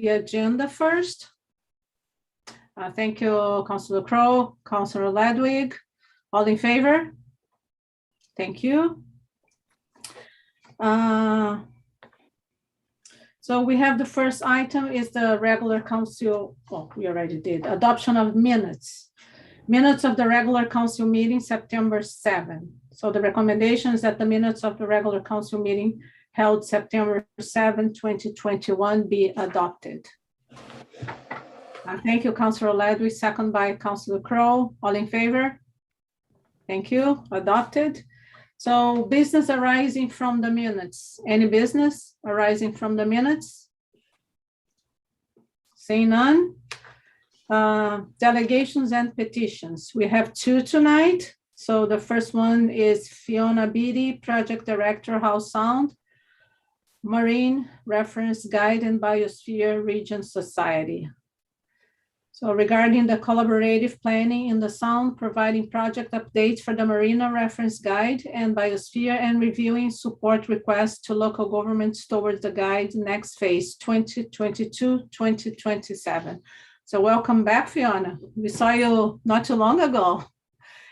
the agenda first. Thank you, Councilor Crowe, Councilor Ledwig. All in favor? Thank you. So we have the first item is the regular council, we already did, adoption of minutes. Minutes of the regular council meeting, September 7. So the recommendation is that the minutes of the regular council meeting held September 7, 2021 be adopted. Thank you, Councilor Ledwig, second by Councilor Crowe. All in favor? Thank you, adopted. So business arising from the minutes. Any business arising from the minutes? Seeing none. Delegations and petitions. We have two tonight. So the first one is Fiona Beatty, Project Director, House Sound, Marine Reference Guide and Biosphere Region Society. So regarding the collaborative planning in the sound, providing project updates for the Marina Reference Guide and Biosphere and reviewing support requests to local governments towards the guide next phase 2022-2027. So welcome back, Fiona. We saw you not too long ago.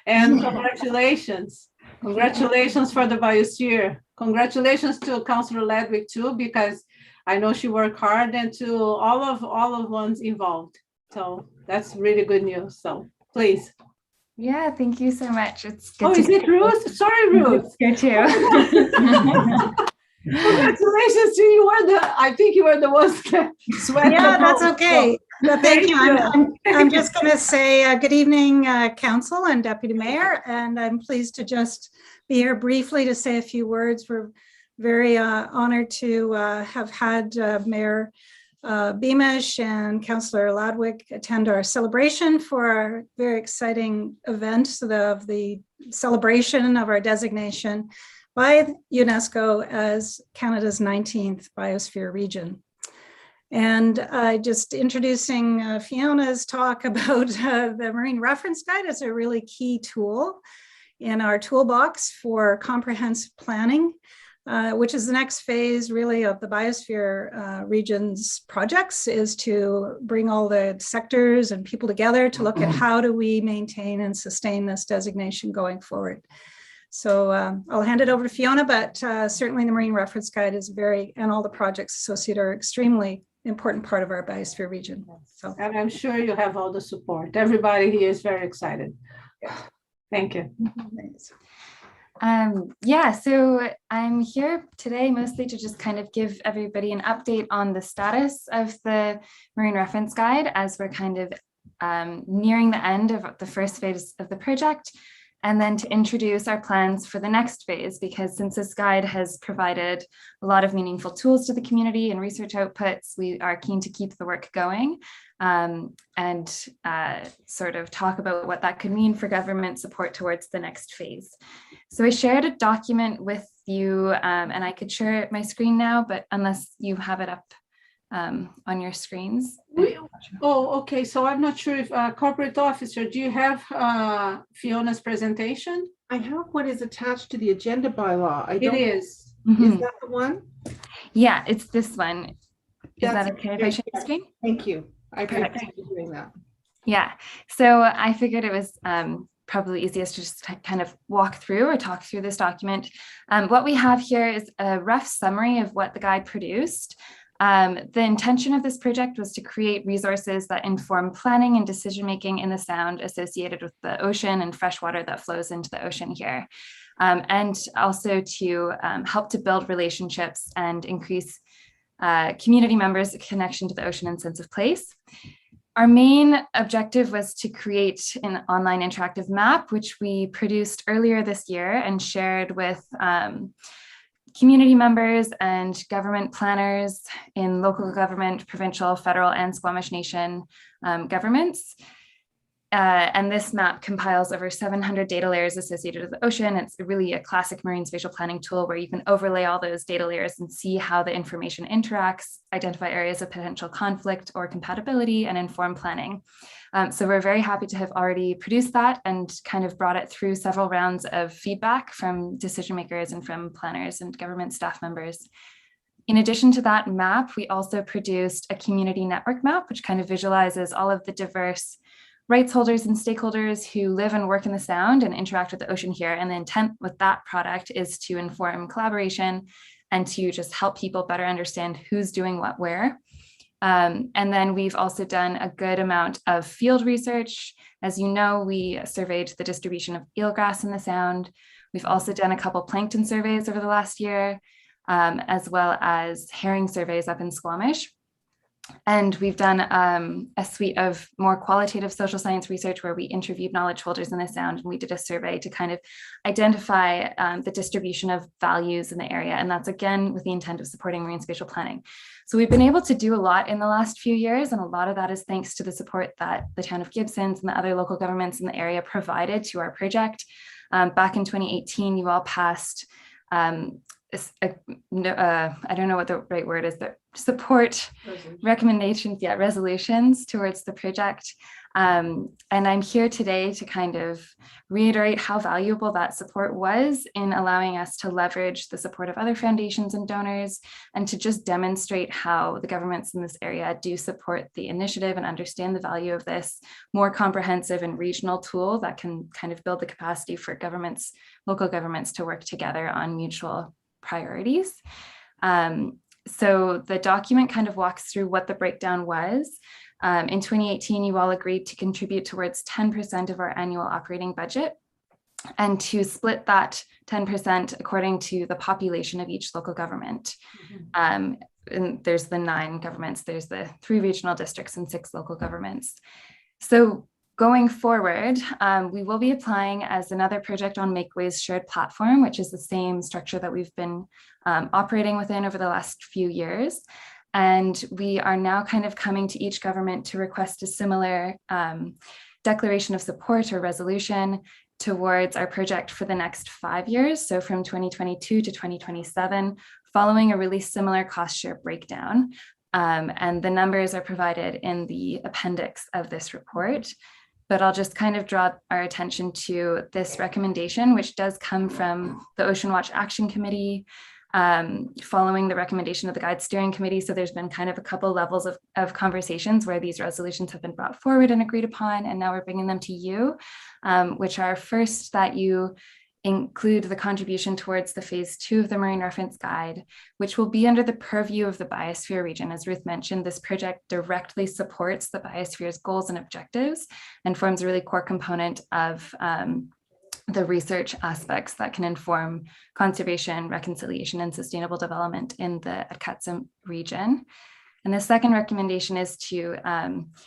And congratulations. Congratulations for the Biosphere. Congratulations to Councilor Ledwig too, because I know she worked hard, and to all of ones involved. So that's really good news. So please. Yeah, thank you so much. It's good. Oh, is it Ruth? Sorry, Ruth. Here too. Congratulations to you. I think you were the ones that sweat. Yeah, that's okay. Well, thank you. I'm just going to say good evening, Council and Deputy Mayor, and I'm pleased to just be here briefly to say a few words. We're very honored to have had Mayor Beamish and Councillor Ledwig attend our celebration for our very exciting event of the celebration of our designation by UNESCO as Canada's 19th Biosphere region. And just introducing Fiona's talk about the Marine Reference Guide as a really key tool in our toolbox for comprehensive planning, which is the next phase really of the Biosphere region's projects, is to bring all the sectors and people together to look at how do we maintain and sustain this designation going forward. So I'll hand it over to Fiona, but certainly the Marine Reference Guide is and all the projects associated are extremely important part of our Biosphere region. So, and I'm sure you have all the support. Everybody here is very excited. Thank you. Yeah, so I'm here today mostly to just kind of give everybody an update on the status of the Marine Reference Guide as we're kind of nearing the end of the first phase of the project, and then to introduce our plans for the next phase, because since this guide has provided a lot of meaningful tools to the community and research outputs, we are keen to keep the work going and sort of talk about what that could mean for government support towards the next phase. So I shared a document with you and I could share my screen now, but unless you have it up on your screens. Okay. So I'm not sure if corporate officer, do you have Fiona's presentation? I have what is attached to the agenda bylaw. It is. Is that the one? Yeah, it's this one. Is That's that okay if I share the screen? Thank you. I appreciate you doing that. Yeah. So I figured it was probably easiest to just kind of talk through this document. What we have here is a rough summary of what the guide produced. The intention of this project was to create resources that inform planning and decision-making in the sound associated with the ocean and fresh water that flows into the ocean here. And also to help to build relationships and increase community members' connection to the ocean and sense of place. Our main objective was to create an online interactive map, which we produced earlier this year and shared with community members and government planners in local government, provincial, federal, and Squamish Nation governments. And this map compiles over 700 data layers associated with the ocean. It's really a classic marine spatial planning tool where you can overlay all those data layers and see how the information interacts, identify areas of potential conflict or compatibility, and inform planning. So we're very happy to have already produced that and kind of brought it through several rounds of feedback from decision makers and from planners and government staff members. In addition to that map, we also produced a community network map, which kind of visualizes all of the diverse rights holders and stakeholders who live and work in the Sound and interact with the ocean here. And the intent with that product is to inform collaboration and to just help people better understand who's doing what where. And then we've also done a good amount of field research. As you know, we surveyed the distribution of eelgrass in the Sound. We've also done a couple plankton surveys over the last year, as well as herring surveys up in Squamish. And we've done a suite of more qualitative social science research where we interviewed knowledge holders in the Sound, and we did a survey to kind of identify the distribution of values in the area. And that's again with the intent of supporting marine spatial planning. So we've been able to do a lot in the last few years, and a lot of that is thanks to the support that the town of Gibsons and the other local governments in the area provided to our project. Back in 2018, you all passed I don't know what the right word is, but support resolutions towards the project. And I'm here today to kind of reiterate how valuable that support was in allowing us to leverage the support of other foundations and donors, and to just demonstrate how the governments in this area do support the initiative and understand the value of this more comprehensive and regional tool that can kind of build the capacity for governments, local governments, to work together on mutual priorities. So the document kind of walks through what the breakdown was. In 2018, you all agreed to contribute towards 10% of our annual operating budget, and to split that 10% according to the population of each local government. And there's the 9 governments, there's the 3 regional districts and 6 local governments. So going forward, we will be applying as another project on Makeway's shared platform, which is the same structure that we've been operating within over the last few years. And we are now kind of coming to each government to request a similar declaration of support or resolution towards our project for the next 5 years. So from 2022 to 2027, following a really similar cost share breakdown. And the numbers are provided in the appendix of this report. But I'll just kind of draw our attention to this recommendation, which does come from the Ocean Watch Action Committee, following the recommendation of the Guide Steering Committee. So there's been kind of a couple levels of conversations where these resolutions have been brought forward and agreed upon, and now we're bringing them to you, which are first that you include the contribution towards the phase 2 of the Marine Reference Guide, which will be under the purview of the biosphere region. As Ruth mentioned, this project directly supports the biosphere's goals and objectives and forms a really core component of the research aspects that can inform conservation, reconciliation, and sustainable development in the Atkatsa region. And the second recommendation is to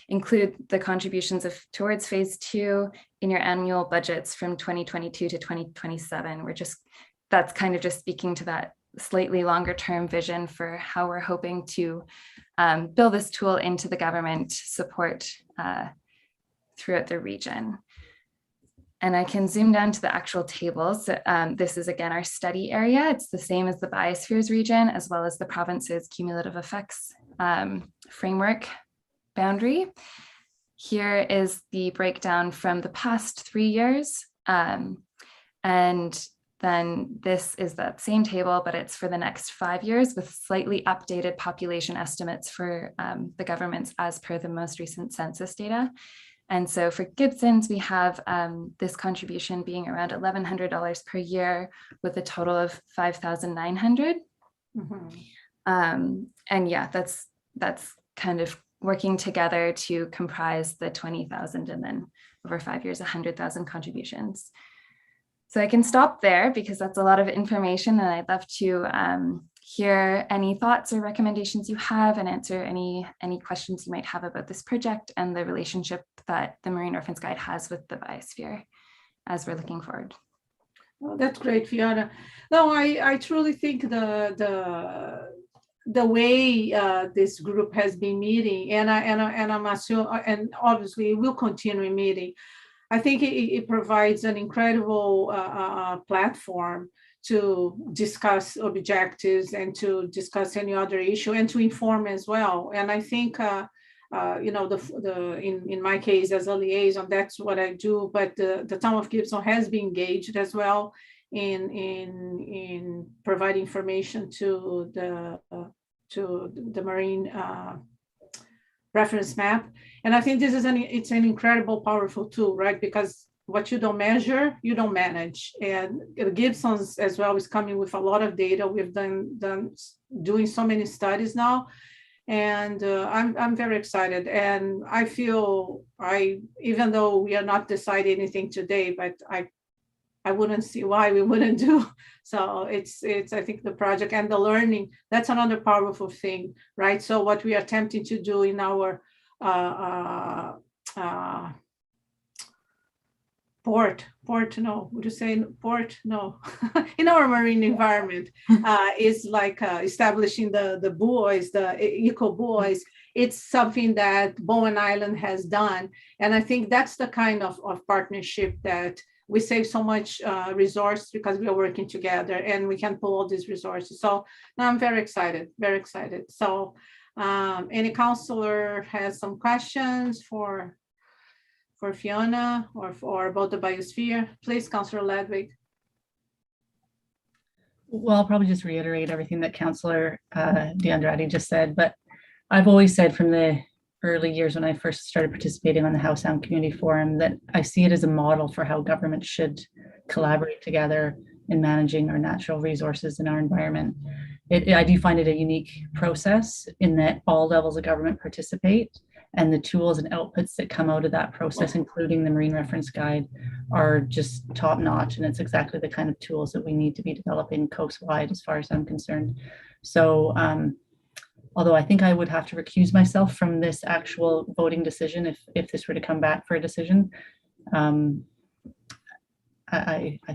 include the contributions towards phase 2 in your annual budgets from 2022 to 2027. That's kind of just speaking to that slightly longer term vision for how we're hoping to build this tool into the government support throughout the region. And I can zoom down to the actual tables. This is again our study area. It's the same as the biospheres region, as well as the province's cumulative effects framework boundary. Here is the breakdown from the past 3 years. And then this is that same table, but it's for the next 5 years with slightly updated population estimates for the governments as per the most recent census data. And so for Gibsons, we have this contribution being around $1,100 per year with a total of $5,900. And yeah, that's kind of working together to comprise the 20,000 and then over 5 years, 100,000 contributions. So I can stop there because that's a lot of information, and I'd love to hear any thoughts or recommendations you have and answer any questions you might have about this project and the relationship that the Marine Reference Guide has with the biosphere as we're looking forward. Oh, that's great, Fiona. No, I truly think the way this group has been meeting, and I'm assuming, and obviously will continue meeting, I think it provides an incredible platform to discuss objectives and to discuss any other issue and to inform as well. And I think, in my case as a liaison, that's what I do, but the town of Gibson has been engaged as well in providing information to the marine reference map. And I think this is it's an incredible, powerful tool, right? Because what you don't measure, you don't manage. And Gibsons as well is coming with a lot of data. We've doing so many studies now, and I'm very excited. And I feel even though we are not deciding anything today, but I wouldn't see why we wouldn't do. So it's I think the project and the learning, that's another powerful thing, right? So what we are attempting to do in our in our marine environment is like establishing the buoys, the eco buoys. It's something that Bowen Island has done. And I think that's the kind of partnership that we save so much resource because we are working together and we can pull all these resources. So I'm very excited, very excited. So any counselor has some questions for Fiona or about the biosphere? Please, Councillor Ledwig. Well, I'll probably just reiterate everything that Councillor DeAndrade just said, but I've always said from the early years when I first started participating on the Howe Sound Community Forum that I see it as a model for how government should collaborate together in managing our natural resources in our environment. I do find it a unique process in that all levels of government participate, and the tools and outputs that come out of that process, including the Marine Reference Guide, are just top notch. And it's exactly the kind of tools that we need to be developing coast-wide as far as I'm concerned. So although I think I would have to recuse myself from this actual voting decision if this were to come back for a decision, I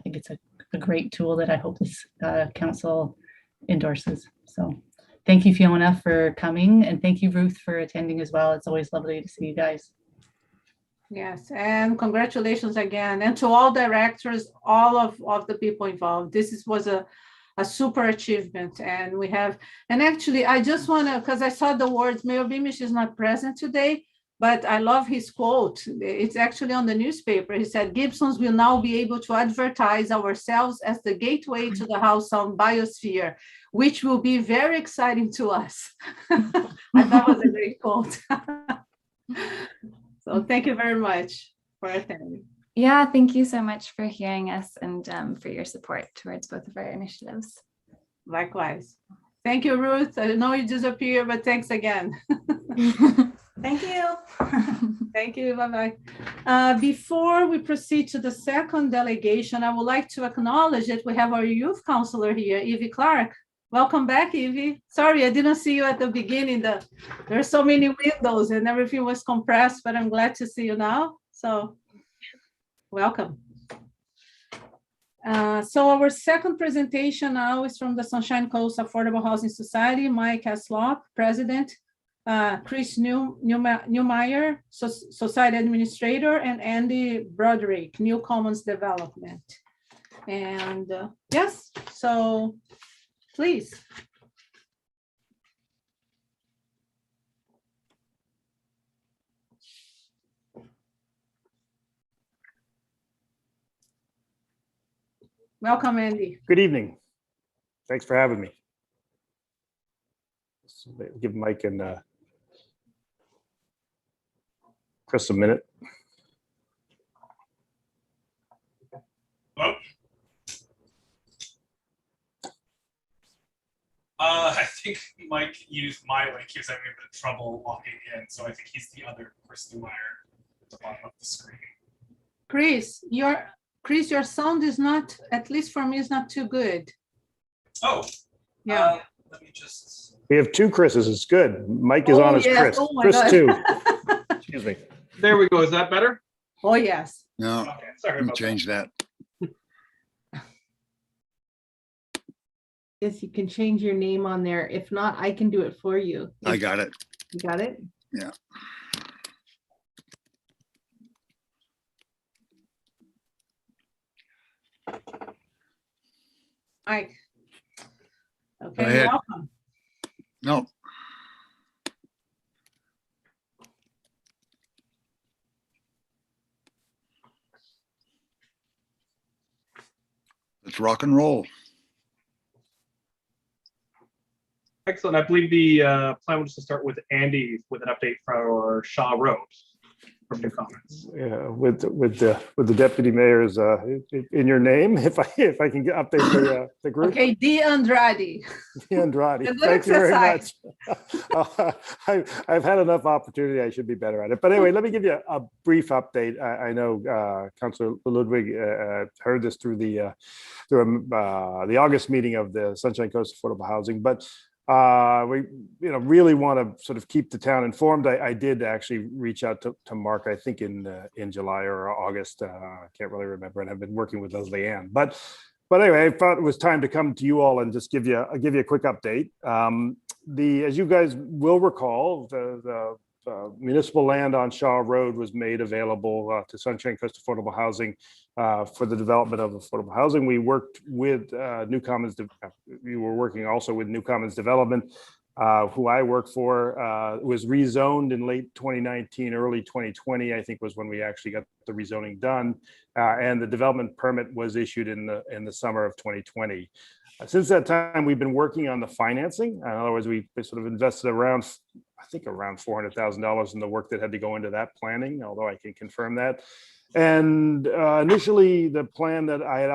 think it's a great tool that I hope this council endorses. So thank you, Fiona, for coming, and thank you, Ruth, for attending as well. It's always lovely to see you guys. Yes, and congratulations again. And to all directors, all of the people involved. This was a super achievement. And actually, I just want to, because I saw the words, Mayor Beamish is not present today, but I love his quote. It's actually on the newspaper. He said, Gibsons will now be able to advertise ourselves as the gateway to the Howe Sound biosphere, which will be very exciting to us. I thought it was a great quote. So thank you very much for attending. Yeah, thank you so much for hearing us and for your support towards both of our initiatives. Likewise. Thank you, Ruth. I know you disappeared, but thanks again. Thank you. Thank you. Bye-bye. Before we proceed to the second delegation, I would like to acknowledge that we have our youth counselor here, Evie Clark. Welcome back, Evie. Sorry, I didn't see you at the beginning. There are so many windows and everything was compressed, but I'm glad to see you now. So welcome. So our second presentation now is from the Sunshine Coast Affordable Housing Society, Mike Aslop, President, Chris Newmeyer, Society Administrator, and Andy Broderick, New Commons Development. And yes, so please. Welcome, Andy. Good evening. Thanks for having me. Give Mike and Chris a minute. Hello? I think Mike used my link. He was having a bit of trouble logging in, so I think he's the other Chris Newmeyer at the bottom of the screen. Chris, your sound is not, at least for me, is not too good. Oh, Yeah. let me just. We have two Chris's. It's good. Mike is on as yes. Chris. Oh my Chris God. 2. Excuse me. There we go. Is that better? Oh, yes. No, Okay, sorry let me about change that. Yes, you can change your name on there. If not, I can do it for you. I got it. You got it? Yeah. Mike. Go Okay, ahead. welcome. No. Let's let's rock and roll. Excellent. I believe the plan was to start with Andy with an update for Shaw Road from New Commons. Yeah, with the deputy mayor's in your name, if I can update the group. Okay, D. Andrade. Andrade, A good thank you very much. exercise. I've had enough opportunity. I should be better at it. But anyway, let me give you a brief update. I know Councillor Ludwig heard this through the August meeting of the Sunshine Coast Affordable Housing, but we really want to sort of keep the town informed. I did actually reach out to Mark, I think in July or August. I can't really remember, and I've been working with Leslie Ann. But anyway, I thought it was time to come to you all and just give you a quick update. As you guys will recall, the municipal land on Shaw Road was made available to Sunshine Coast Affordable Housing for the development of affordable housing. We worked with New Commons. We were working also with New Commons Development, who I work for. It was rezoned in late 2019, early 2020, I think was when we actually got the rezoning done. And the development permit was issued in the summer of 2020. Since that time, we've been working on the financing. In other words, we sort of invested around $400,000 in the work that had to go into that planning, although I can confirm that. And initially, the plan that I had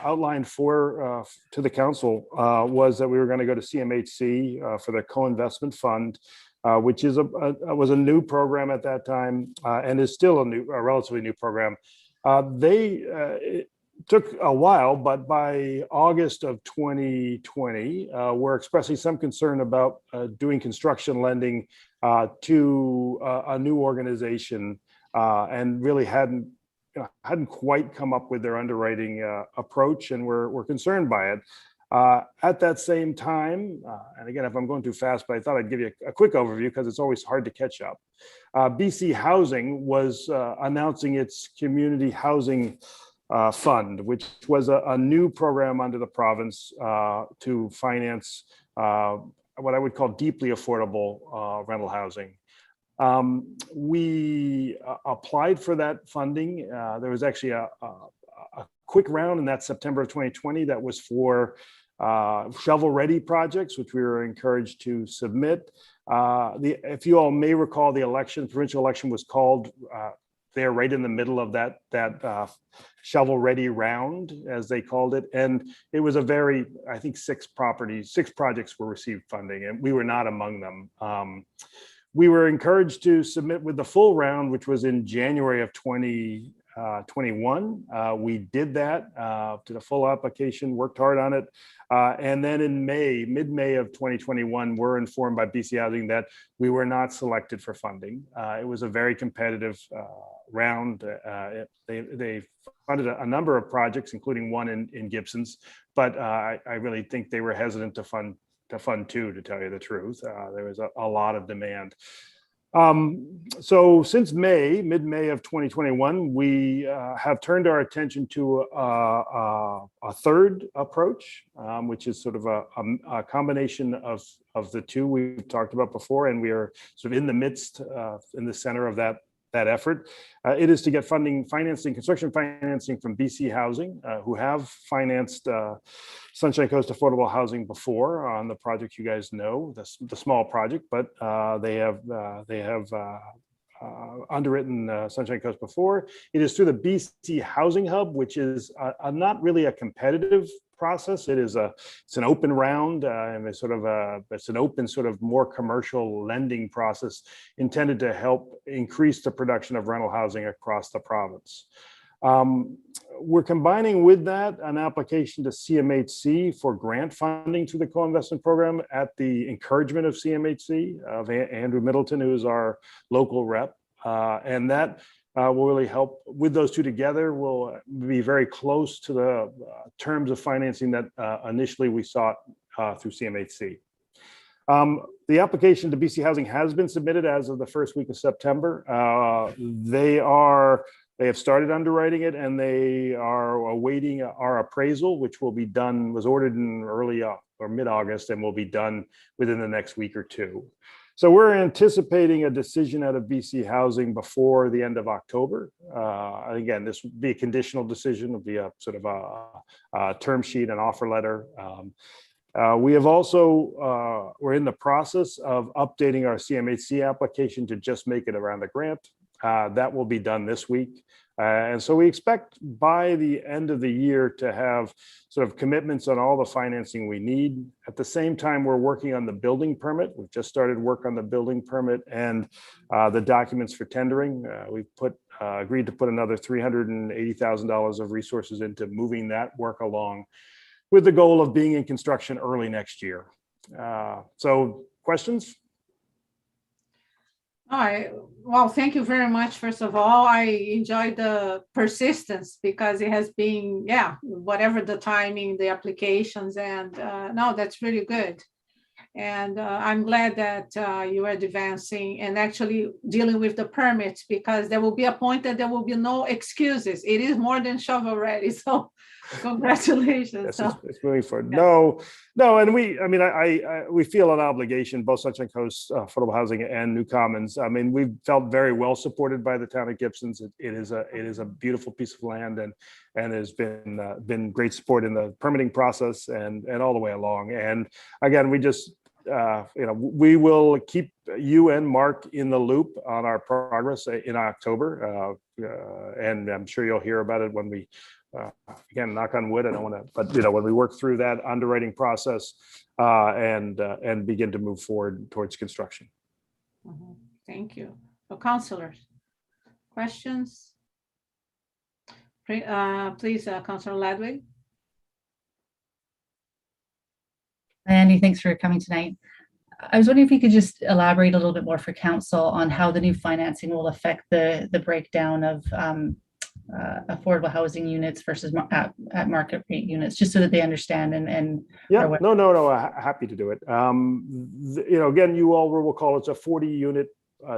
outlined to the council was that we were going to go to CMHC for the co-investment fund, which was a new program at that time and is still a relatively new program. It took a while, but by August of 2020, we're expressing some concern about doing construction lending to a new organization, and really hadn't quite come up with their underwriting approach, and we're concerned by it. At that same time, and again, if I'm going too fast, but I thought I'd give you a quick overview because it's always hard to catch up. BC Housing was announcing its community housing fund, which was a new program under the province to finance what I would call deeply affordable rental housing. We applied for that funding. There was actually a quick round in that September of 2020 that was for shovel-ready projects, which we were encouraged to submit. If you all may recall, the provincial election was called there right in the middle of that shovel-ready round, as they called it. And it was I think 6 projects were received funding, and we were not among them. We were encouraged to submit with the full round, which was in January of 2021. We did that, did a full application, worked hard on it. And then in mid-May of 2021, we're informed by BC Housing that we were not selected for funding. It was a very competitive round. They funded a number of projects, including one in Gibsons, but I really think they were hesitant to fund 2, to tell you the truth. There was a lot of demand. So since mid-May of 2021, we have turned our attention to a third approach, which is sort of a combination of the two we've talked about before, and we are sort of in the midst, in the center of that effort. It is to get construction financing from BC Housing, who have financed Sunshine Coast Affordable Housing before on the project you guys know, the small project, but they have underwritten Sunshine Coast before. It is through the BC Housing Hub, which is not really a competitive process. It's an open round, and it's an open sort of more commercial lending process intended to help increase the production of rental housing across the province. We're combining with that an application to CMHC for grant funding through the co-investment program at the encouragement of CMHC, of Andrew Middleton, who is our local rep. And that will really help. With those two together, we'll be very close to the terms of financing that initially we sought through CMHC. The application to BC Housing has been submitted as of the first week of September. They have started underwriting it, and they are awaiting our appraisal, which was ordered in early or mid-August, and will be done within the next week or two. So we're anticipating a decision out of BC Housing before the end of October. Again, this would be a conditional decision, would be a sort of a term sheet, an offer letter. We have also, we're in the process of updating our CMHC application to just make it around the grant. That will be done this week. And so we expect by the end of the year to have sort of commitments on all the financing we need. At the same time, we're working on the building permit. We've just started work on the building permit and the documents for tendering. We've agreed to put another $380,000 of resources into moving that work along, with the goal of being in construction early next year. So questions? All right. Well, thank you very much. First of all, I enjoyed the persistence because it has been, whatever the timing, the applications, and no, that's really good. And I'm glad that you are advancing and actually dealing with the permits, because there will be a point that there will be no excuses. It is more than shovel ready. So congratulations. Yes, it's moving forward. No, and we feel an obligation, both Sunshine Coast Affordable Housing and New Commons. I mean, we've felt very well supported by the town of Gibsons. It is a beautiful piece of land, and has been great support in the permitting process and all the way along. And again, we just we will keep you and Mark in the loop on our progress in October, and I'm sure you'll hear about it when we. Again, knock on wood, I don't want to, but when we work through that underwriting process and begin to move forward towards construction. Thank you. So, councilors, questions? Please, Councilor Ladwig. Andy, thanks for coming tonight. I was wondering if you could just elaborate a little bit more for council on how the new financing will affect the breakdown of affordable housing units versus at market rate units, just so that they understand and yeah, no, happy to do it. Again, you all will recall it's a 40 unit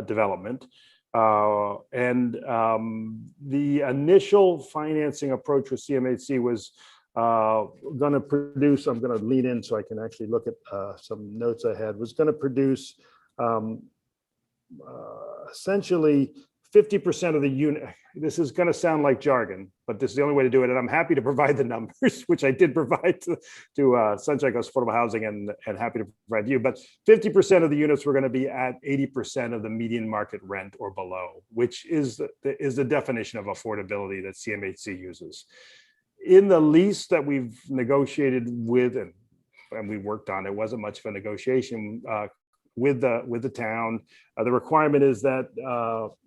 development, and the initial financing approach with CMHC was going to produce, I'm going to lean in so I can actually look at some notes I had, was going to produce essentially 50% of the unit. This is going to sound like jargon, but this is the only way to do it. And I'm happy to provide the numbers, which I did provide to Sunshine Coast Affordable Housing and happy to provide you. But 50% of the units were going to be at 80% of the median market rent or below, which is the definition of affordability that CMHC uses. In the lease that we've negotiated with and we worked on, it wasn't much of a negotiation with the town. The requirement is that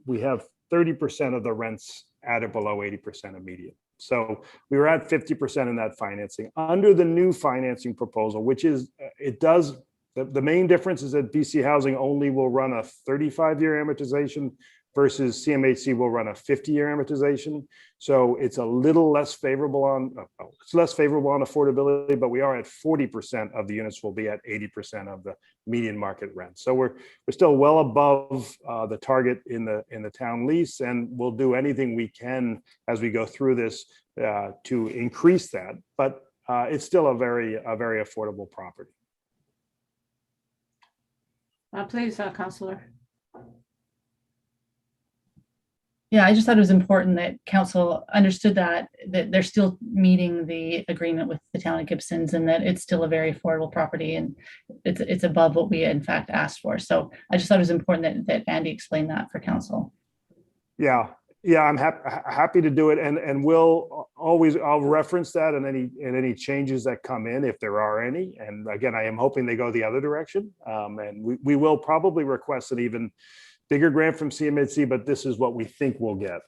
we have 30% of the rents at or below 80% of median. So we were at 50% in that financing. Under the new financing proposal, which is, the main difference is that BC Housing only will run a 35-year amortization versus CMHC will run a 50-year amortization. So it's a little less favorable on affordability, but we are at 40% of the units will be at 80% of the median market rent. So we're still well above the target in the town lease, and we'll do anything we can as we go through this to increase that. But it's still a very affordable property. Please, Councillor. Yeah, I just thought it was important that council understood that they're still meeting the agreement with the town of Gibsons, and that it's still a very affordable property, and it's above what we in fact asked for. So I just thought it was important that Andy explained that for council. Yeah, I'm happy to do it, and I'll reference that and any changes that come in if there are any. And again, I am hoping they go the other direction, and we will probably request an even bigger grant from CMHC, but this is what we think we'll get.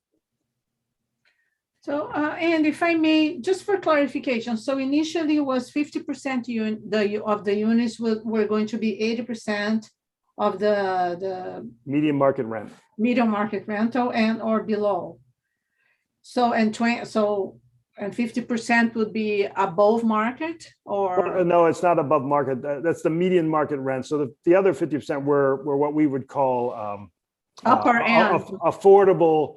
So, and if I may, just for clarification, so initially it was 50% of the units were going to be 80% of the median market rent. Median market rental and or below. So and 50% would be above market, or no, it's not above market. That's the median market rent. So the other 50% were what we would call upper end, affordable,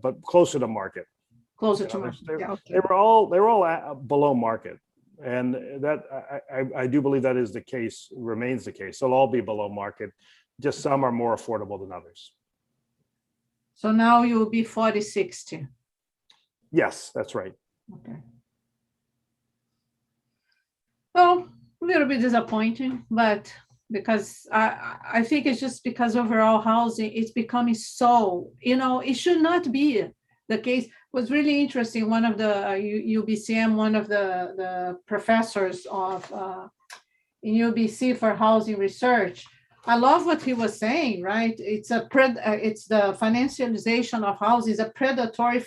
but closer to market. Closer to market. They were all below market. And that I do believe that is the case, remains the case. They'll all be below market. Just some are more affordable than others. So now you will be 40/60. Yes, that's right. Okay. Well, a little bit disappointing, but because I think it's just because overall housing is becoming so, it should not be the case. It was really interesting. One of the UBCM, one of the professors of in UBC for housing research, I love what he was saying, right? It's the financialization of housing is a predatory,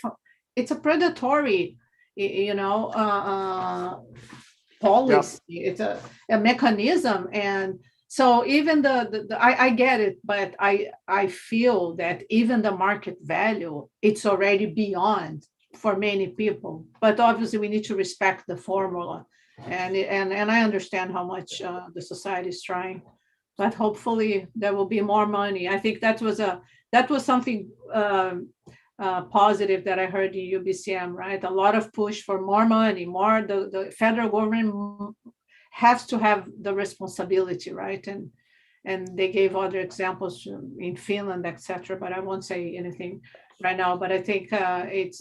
policy. It's a mechanism. And so even I get it, but I feel that even the market value, it's already beyond for many people. But obviously we need to respect the formula. And I understand how much the society is trying, but hopefully there will be more money. I think that was something positive that I heard in UBCM, right? A lot of push for more money, the federal government has to have the responsibility, right? And they gave other examples in Finland, etc. But I won't say anything right now. But I think and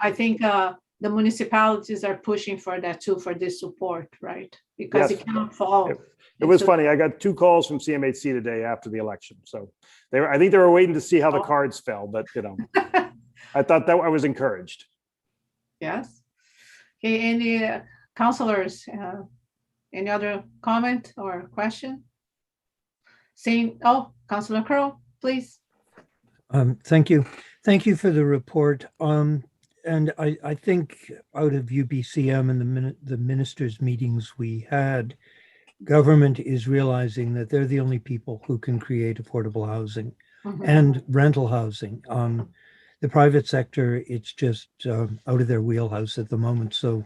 I think the municipalities are pushing for that too, for this support, right? Because Yes. it cannot fall. It was funny. I got 2 calls from CMHC today after the election. So I think they were waiting to see how the cards fell, but I thought that I was encouraged. Yes. Okay, any councilors, any other comment or question? Councilor Crowe, please. Thank you. Thank you for the report. And I think out of UBCM and the ministers' meetings we had, government is realizing that they're the only people who can create affordable housing and rental housing. The private sector, it's just out of their wheelhouse at the moment. So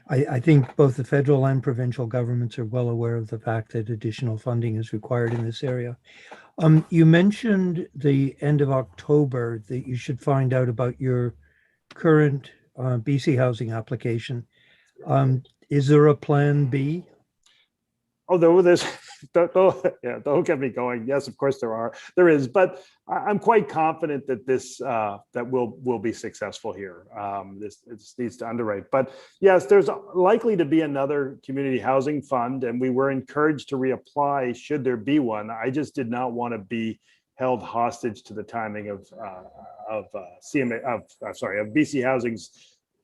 I think both the federal and provincial governments are well aware of the fact that additional funding is required in this area. You mentioned the end of October that you should find out about your current BC housing application. Is there a plan B? Although don't get me going. Yes, of course there is, but I'm quite confident that that will be successful here. This needs to underwrite, but yes, there's likely to be another community housing fund, and we were encouraged to reapply should there be one. I just did not want to be held hostage to the timing of BC Housing's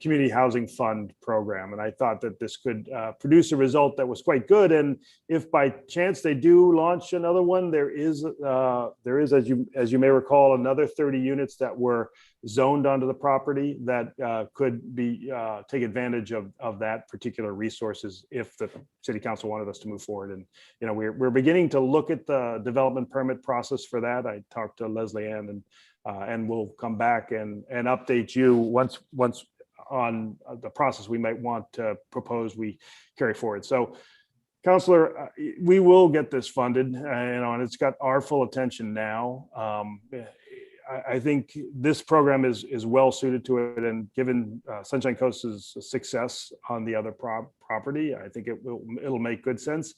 Community Housing Fund program. And I thought that this could produce a result that was quite good. And if by chance they do launch another one, there is, as you may recall, another 30 units that were zoned onto the property that could be take advantage of that particular resources if the city council wanted us to move forward. And we're beginning to look at the development permit process for that. I talked to Leslie Ann and we'll come back and update you once on the process we might want to propose we carry forward. So, Councillor, we will get this funded, and it's got our full attention now. I think this program is well suited to it, and given Sunshine Coast's success on the other property, I think it'll make good sense.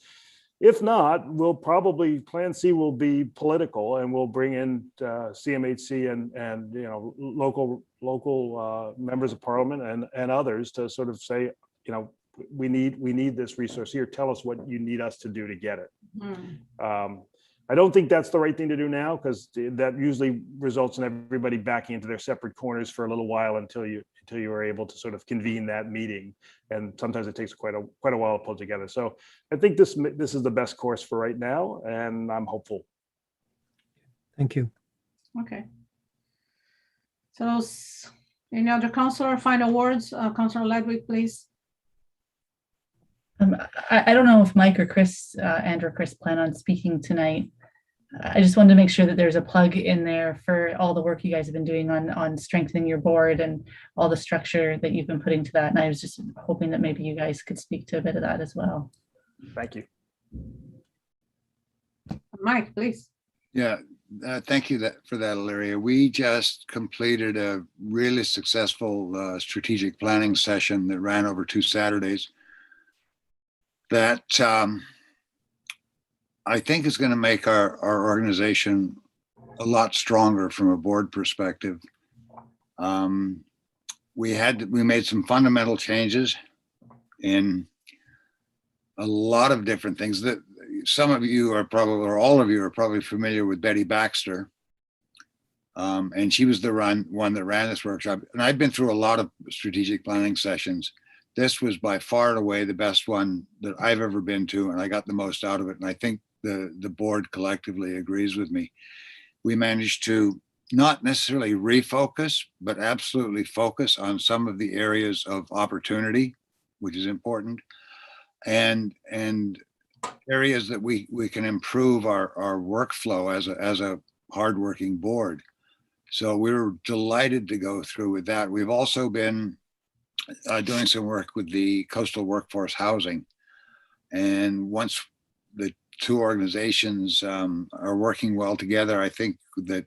If not, Plan C will be political, and we'll bring in CMHC and local members of parliament and others to sort of say, we need this resource here. Tell us what you need us to do to get it. I don't think that's the right thing to do now, because that usually results in everybody backing into their separate corners for a little while until you are able to sort of convene that meeting. And sometimes it takes quite a while to pull together. So I think this is the best course for right now, and I'm hopeful. Thank you. Okay. So any other councillor, final words? Councillor Ledwig, please. I don't know if Mike or Chris, Andrew or Chris plan on speaking tonight. I just wanted to make sure that there's a plug in there for all the work you guys have been doing on strengthening your board and all the structure that you've been putting to that. And I was just hoping that maybe you guys could speak to a bit of that as well. Thank you. Mike, please. Yeah, Thank you for that, Ilaria. We just completed a really successful strategic planning session that ran over 2 Saturdays that I think is going to make our organization a lot stronger from a board perspective. We made some fundamental changes in a lot of different things that some of you are probably, or all of you are probably familiar with Betty Baxter. And she was the one that ran this workshop. And I've been through a lot of strategic planning sessions. This was by far and away the best one that I've ever been to, and I got the most out of it. And I think the board collectively agrees with me. We managed to not necessarily refocus, but absolutely focus on some of the areas of opportunity, which is important, and areas that we can improve our workflow as a hardworking board. So we were delighted to go through with that. We've also been doing some work with the coastal workforce housing. And once the two organizations are working well together, I think that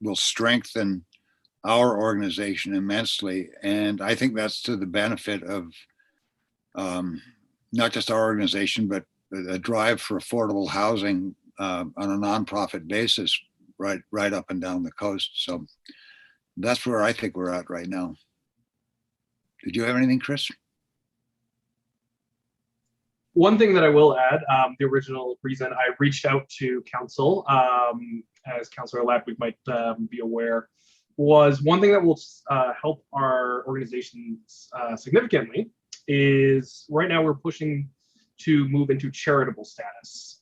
will strengthen our organization immensely. And I think that's to the benefit of not just our organization, but a drive for affordable housing on a nonprofit basis right up and down the coast. So that's where I think we're at right now. Did you have anything, Chris? One thing that I will add, the original reason I reached out to council, as Councillor might be aware, was one thing that will help our organizations significantly is right now we're pushing to move into charitable status.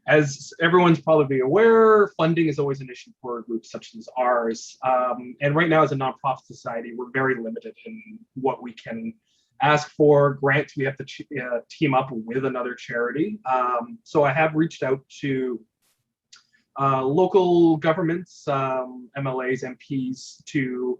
As everyone's probably aware, funding is always an issue for groups such as ours. And right now as a nonprofit society, we're very limited in what we can ask for. Grants, we have to team up with another charity. So I have reached out to local governments, MLAs, MPs, to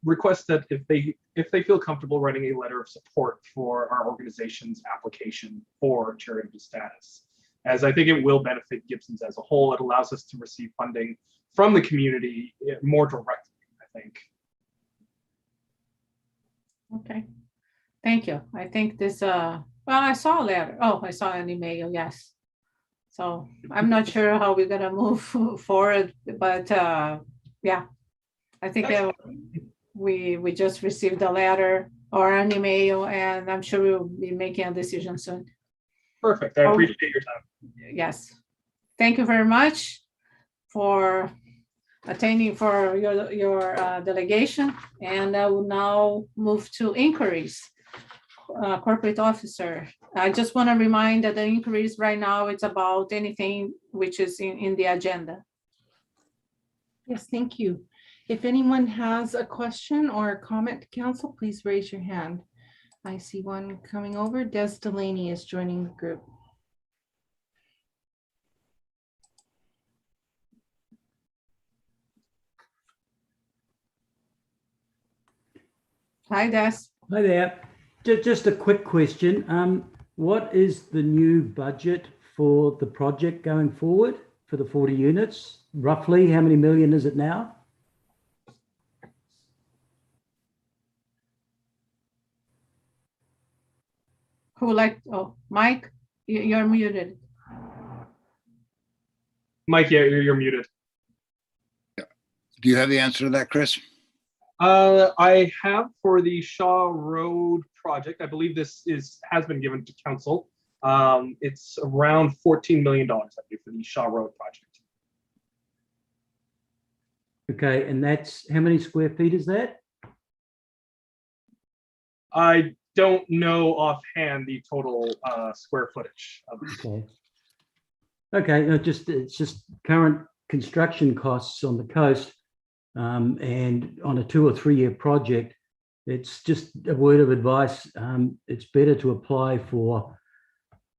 request that if they feel comfortable writing a letter of support for our organization's application for charitable status, as I think it will benefit Gibsons as a whole. It allows us to receive funding from the community more directly, I think. Okay, thank you. I think this, well, I saw a letter. Oh, I saw an email, yes. So I'm not sure how we're gonna move forward, but yeah, I think we just received a letter or an email, and I'm sure we'll be making a decision soon. Perfect, I appreciate your time. Yes, thank you very much for attending for your delegation, and I will now move to inquiries. Corporate officer, I just want to remind that the inquiries right now, it's about anything which is in the agenda. Yes, thank you. If anyone has a question or a comment to council, please raise your hand. I see one coming over. Des Delaney is joining the group. Hi, Des. Hi there. Just a quick question. What is the new budget for the project going forward for the 40 units? Roughly, how many million is it now? Who like, oh, Mike, you're muted. Mike, yeah, you're muted. Do you have the answer to that, Chris? I have for the Shaw Road project. I believe this has been given to council. It's around $14 million, I believe, for the Shaw Road project. Okay, and that's how many square feet is that? I don't know offhand the total square footage of it. Okay. Okay, no, it's just current construction costs on the coast, and on a 2 or 3 year project, it's just a word of advice. It's better to apply for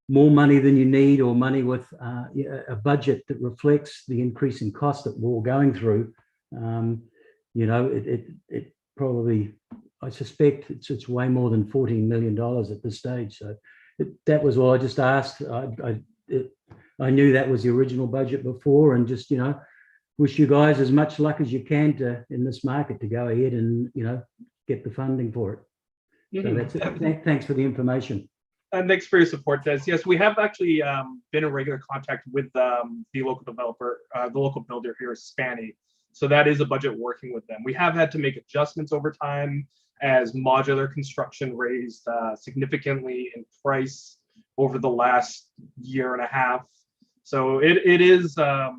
more money than you need, or money with a budget that reflects the increase in cost that we're all going through. You know, it probably, I suspect it's way more than $14 million at this stage. So that was all I just asked. I knew that was the original budget before, and just, wish you guys as much luck as you can in this market to go ahead and, get the funding for it. So that's it. Thanks for the information. And thanks for your support, Des. Yes, we have actually been in regular contact with the local developer, the local builder here, Spanny. So that is a budget working with them. We have had to make adjustments over time as modular construction raised significantly in price over the last year and a half. So it is a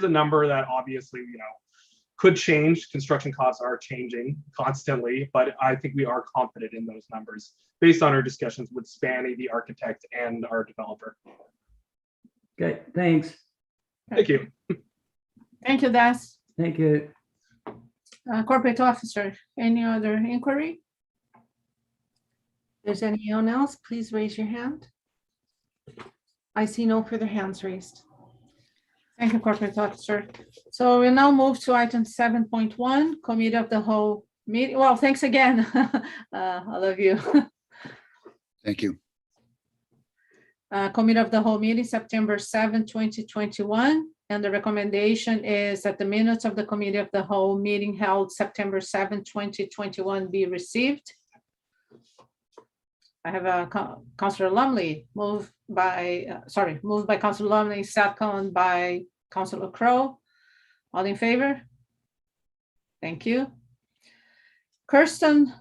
number that obviously, could change. Construction costs are changing constantly, but I think we are confident in those numbers based on our discussions with Spanny, the architect, and our developer. Okay, thanks. Thank you. Thank you, Des. Thank you. Corporate officer, any other inquiry? If there's anyone else, please raise your hand. I see no further hands raised. Thank you, corporate officer. So we'll now move to item 7.1, committee of the whole meeting. Well, thanks again, all of you. Thank you. Committee of the whole meeting, September 7, 2021. And the recommendation is that the minutes of the committee of the whole meeting held September 7, 2021 be received. I have a Councillor Lumley, moved by Councillor Lumley, second by Councillor Crowe. All in favor? Thank you. Kirsten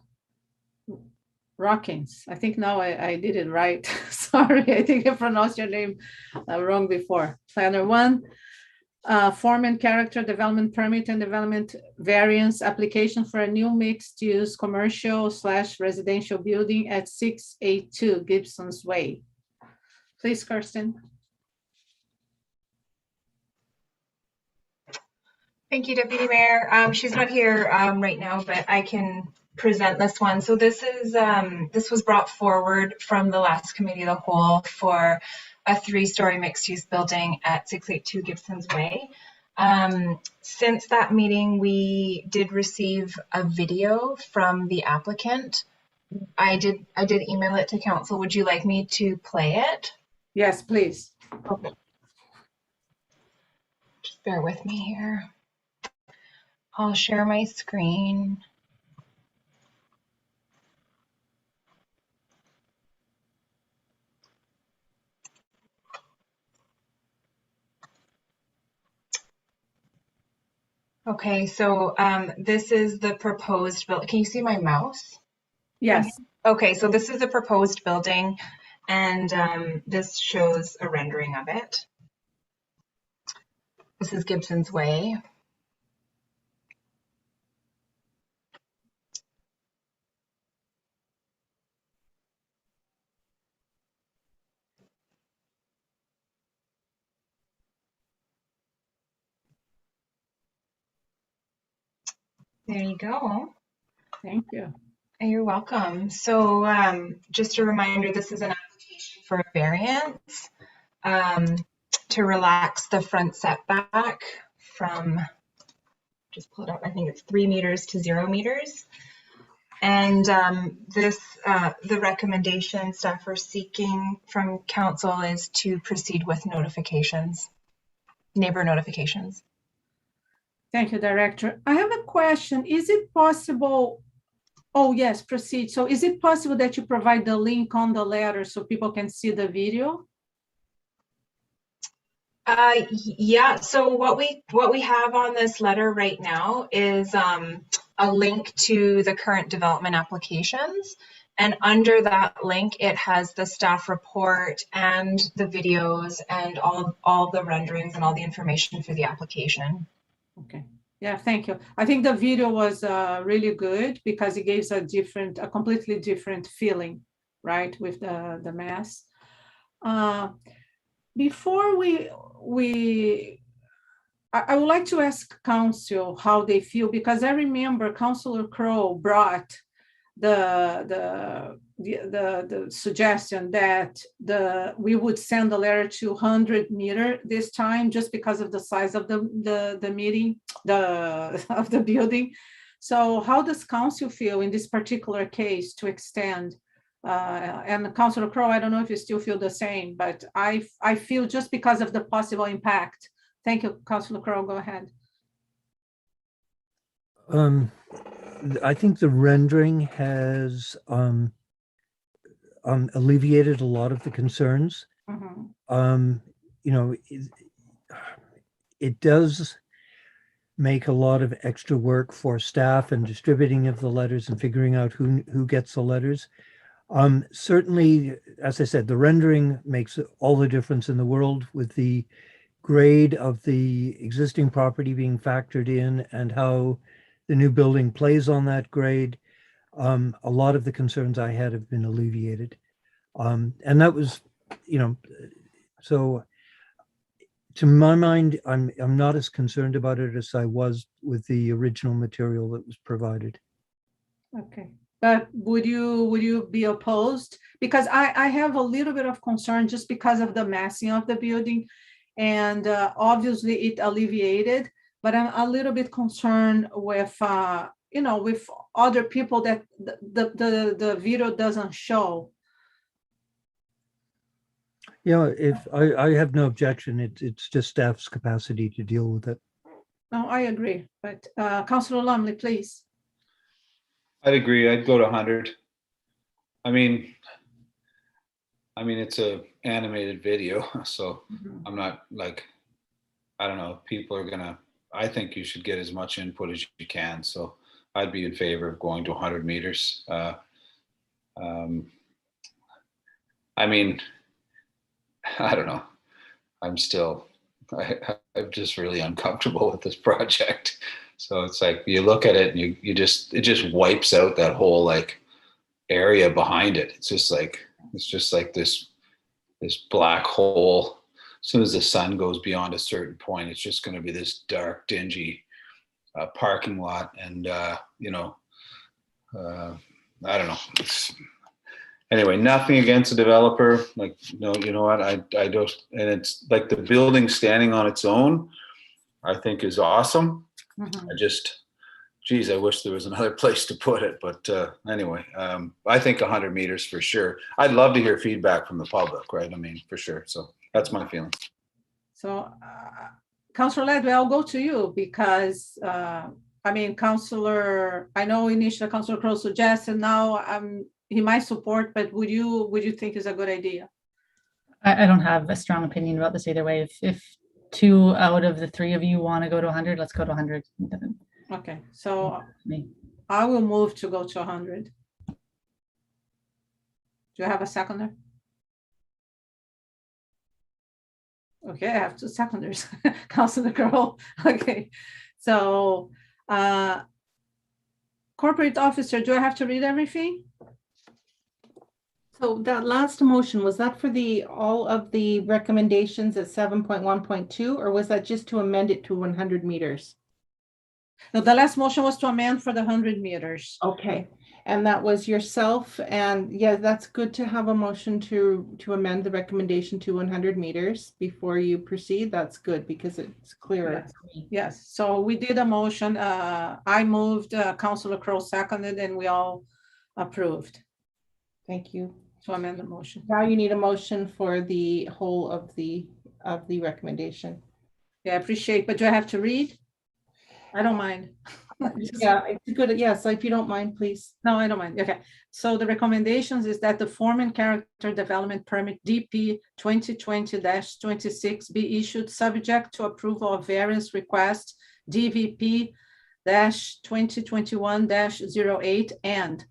Rockins, I think now I did it right. Sorry, I think I pronounced your name wrong before. Planner 1, form and character development permit and development variance application for a new mixed-use commercial/residential building at 682 Gibsons Way. Please, Kirsten. Thank you, Deputy Mayor. She's not here right now, but I can present this one. So this was brought forward from the last committee of the whole for a 3-story mixed-use building at 682 Gibsons Way. Since that meeting, we did receive a video from the applicant. I did email it to council. Would you like me to play it? Yes, please. Okay. Just bear with me here. I'll share my screen. Okay, so this is the proposed building. Can you see my mouse? Yes. Okay, so this is the proposed building, and this shows a rendering of it. This is Gibsons Way. There you go. Thank you. You're welcome. So just a reminder, this is an application for a variance to relax the front setback from, just pull it up, I think it's 3 meters to 0 meters. And the recommendation staff are seeking from council is to proceed with notifications, neighbor notifications. Thank you, Director. I have a question. Is it possible? Oh, yes, proceed. So is it possible that you provide the link on the letter so people can see the video? Yeah, so what we have on this letter right now is a link to the current development applications. And under that link, it has the staff report and the videos and all the renderings and all the information for the application. Okay. Yeah, thank you. I think the video was really good because it gives a completely different feeling, right, with the mass. Before I would like to ask council how they feel, because I remember Councillor Crowe brought the suggestion that we would send a letter to 100 meter this time, just because of the size of the meeting, of the building. So how does council feel in this particular case to extend And Councilor Crowe, I don't know if you still feel the same, but I feel just because of the possible impact. Thank you, Councilor Crowe, go ahead. I think the rendering has alleviated a lot of the concerns. Mhm. You know, it does make a lot of extra work for staff and distributing of the letters and figuring out who gets the letters. Certainly, as I said, the rendering makes all the difference in the world with the grade of the existing property being factored in and how the new building plays on that grade. A lot of the concerns I had have been alleviated. And that was, you know, so to my mind, I'm not as concerned about it as I was with the original material that was provided. Okay, but would you be opposed? Because I have a little bit of concern just because of the massing of the building, and obviously it alleviated, but I'm a little bit concerned with you know, with other people that the video doesn't show. Yeah, if I have no objection, it's just staff's capacity to deal with it. No, I agree, but Councilor Lumley, please. I'd agree. I'd go to 100. I mean, it's a animated video, so I'm not like, I don't know, people are gonna, I think you should get as much input as you can. So I'd be in favor of going to 100 meters. I mean, I don't know. I'm just really uncomfortable with this project. So it's like, you look at it and it just wipes out that whole like area behind it. It's just like this black hole. As soon as the sun goes beyond a certain point, it's just going to be this dark, dingy parking lot. And, you know, I don't know. Anyway, nothing against the developer. Like, no, you know what? I don't, and it's like the building standing on its own, I think is awesome. I just, geez, I wish there was another place to put it. But anyway, I think 100 meters for sure. I'd love to hear feedback from the public, right? I mean, for sure. So that's my feeling. So, Councilor Ledwell, I'll go to you because, I mean, I know initially Councilor Crowe suggested, now he might support, but would you think is a good idea? I don't have a strong opinion about this either way. If 2 out of the 3 of you want to go to 100, let's go to 100. Okay, so I will move to go to 100. Do you have a seconder? Okay, I have 2 seconders. Councilor Crowe. Okay, so corporate officer, do I have to read everything? So that last motion, was that for all of the recommendations at 7.1.2, or was that just to amend it to 100 meters? No, the last motion was to amend for the 100 meters. Okay, and that was yourself, and yeah, that's good to have a motion to amend the recommendation to 100 meters before you proceed. That's good because it's clearer. Yes, so we did a motion. I moved, Councilor Crowe seconded, and we all approved. Thank you. To amend the motion. Now you need a motion for the whole of the recommendation. Yeah, I appreciate, but do I have to read? I don't mind. Yeah, it's good. Yeah, so if you don't mind, please. No, I don't mind. Okay. So the recommendations is that the form and character development permit DP 2020-26 be issued subject to approval of various requests DVP 2021-08 and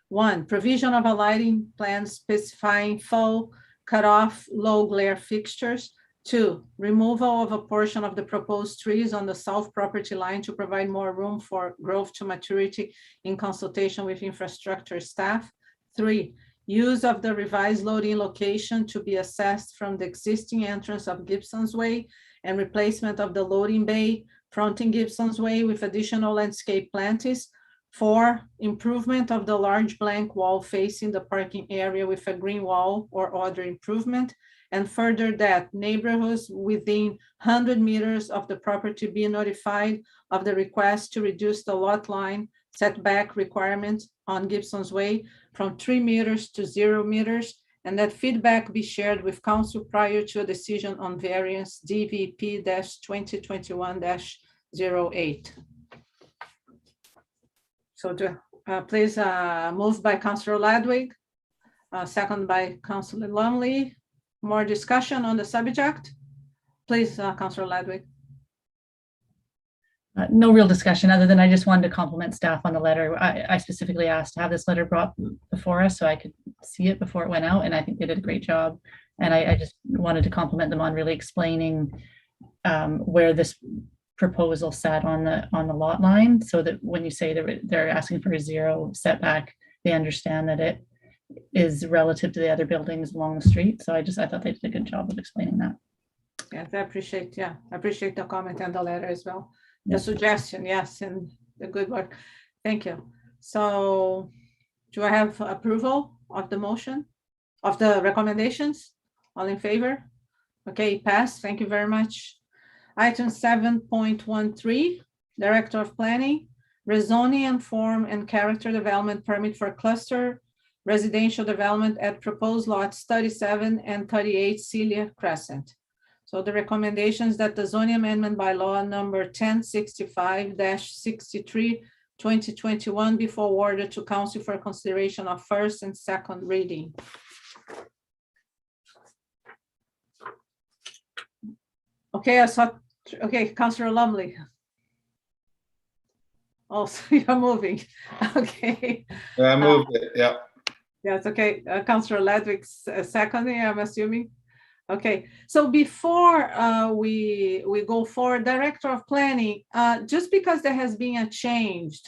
1, provision of a lighting plan specifying full cutoff low glare fixtures. 2, removal of a portion of the proposed trees on the south property line to provide more room for growth to maturity in consultation with infrastructure staff. 3, use of the revised loading location to be assessed from the existing entrance of Gibsons Way and replacement of the loading bay fronting Gibsons Way with additional landscape plantings. 4, improvement of the large blank wall facing the parking area with a green wall or other improvement. And further that neighborhoods within 100 meters of the property be notified of the request to reduce the lot line setback requirements on Gibsons Way from 3 meters to 0 meters, and that feedback be shared with council prior to a decision on variance DVP-2021-08. So please move by Councillor Ladwig, second by Councillor Lumley. More discussion on the subject? Please, Councillor Ladwig. No real discussion other than I just wanted to compliment staff on the letter. I specifically asked to have this letter brought before us so I could see it before it went out, and I think they did a great job. And I just wanted to compliment them on really explaining where this proposal sat on the lot line, so that when you say they're asking for a 0 setback, they understand that it is relative to the other buildings along the street. So I thought they did a good job of explaining that. Yes, I appreciate the comment and the letter as well. The suggestion, yes, and the good work. Thank you. So do I have approval of the motion, of the recommendations? All in favor? Okay, pass. Thank you very much. Item 7.13, Director of Planning, rezoning and form and character development permit for cluster residential development at proposed lots 37 and 38 Celia Crescent. So the recommendations that the zoning amendment by law number 1065-63 2021 be forwarded to council for consideration of first and second reading. Okay, Councillor Lumley. Also, you're moving. Okay. Yeah, I moved it. Yeah. Yes, okay. Councillor Ledwig's seconding, I'm assuming. Okay, so before we go forward, Director of Planning, just because there has been a change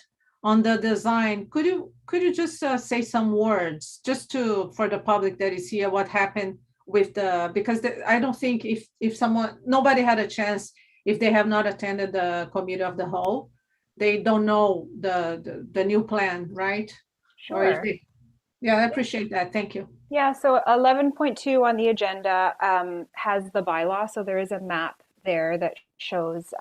on the design, could you just say some words just for the public that is here, what happened with because I don't think if nobody had a chance, if they have not attended the committee of the whole, they don't know the new plan, right? Sure. Yeah, I appreciate that. Thank you. Yeah, so 11.2 on the agenda has the bylaw. So there is a map there that shows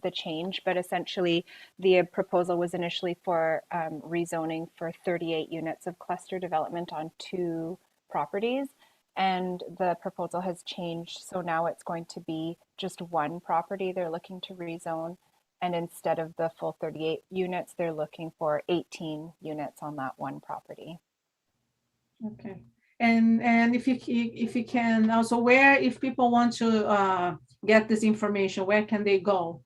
the change, but essentially the proposal was initially for rezoning for 38 units of cluster development on 2 properties. And the proposal has changed. So now it's going to be just 1 property they're looking to rezone. And instead of the full 38 units, they're looking for 18 units on that 1 property. Okay. And if you can also, if people want to get this information, where can they go?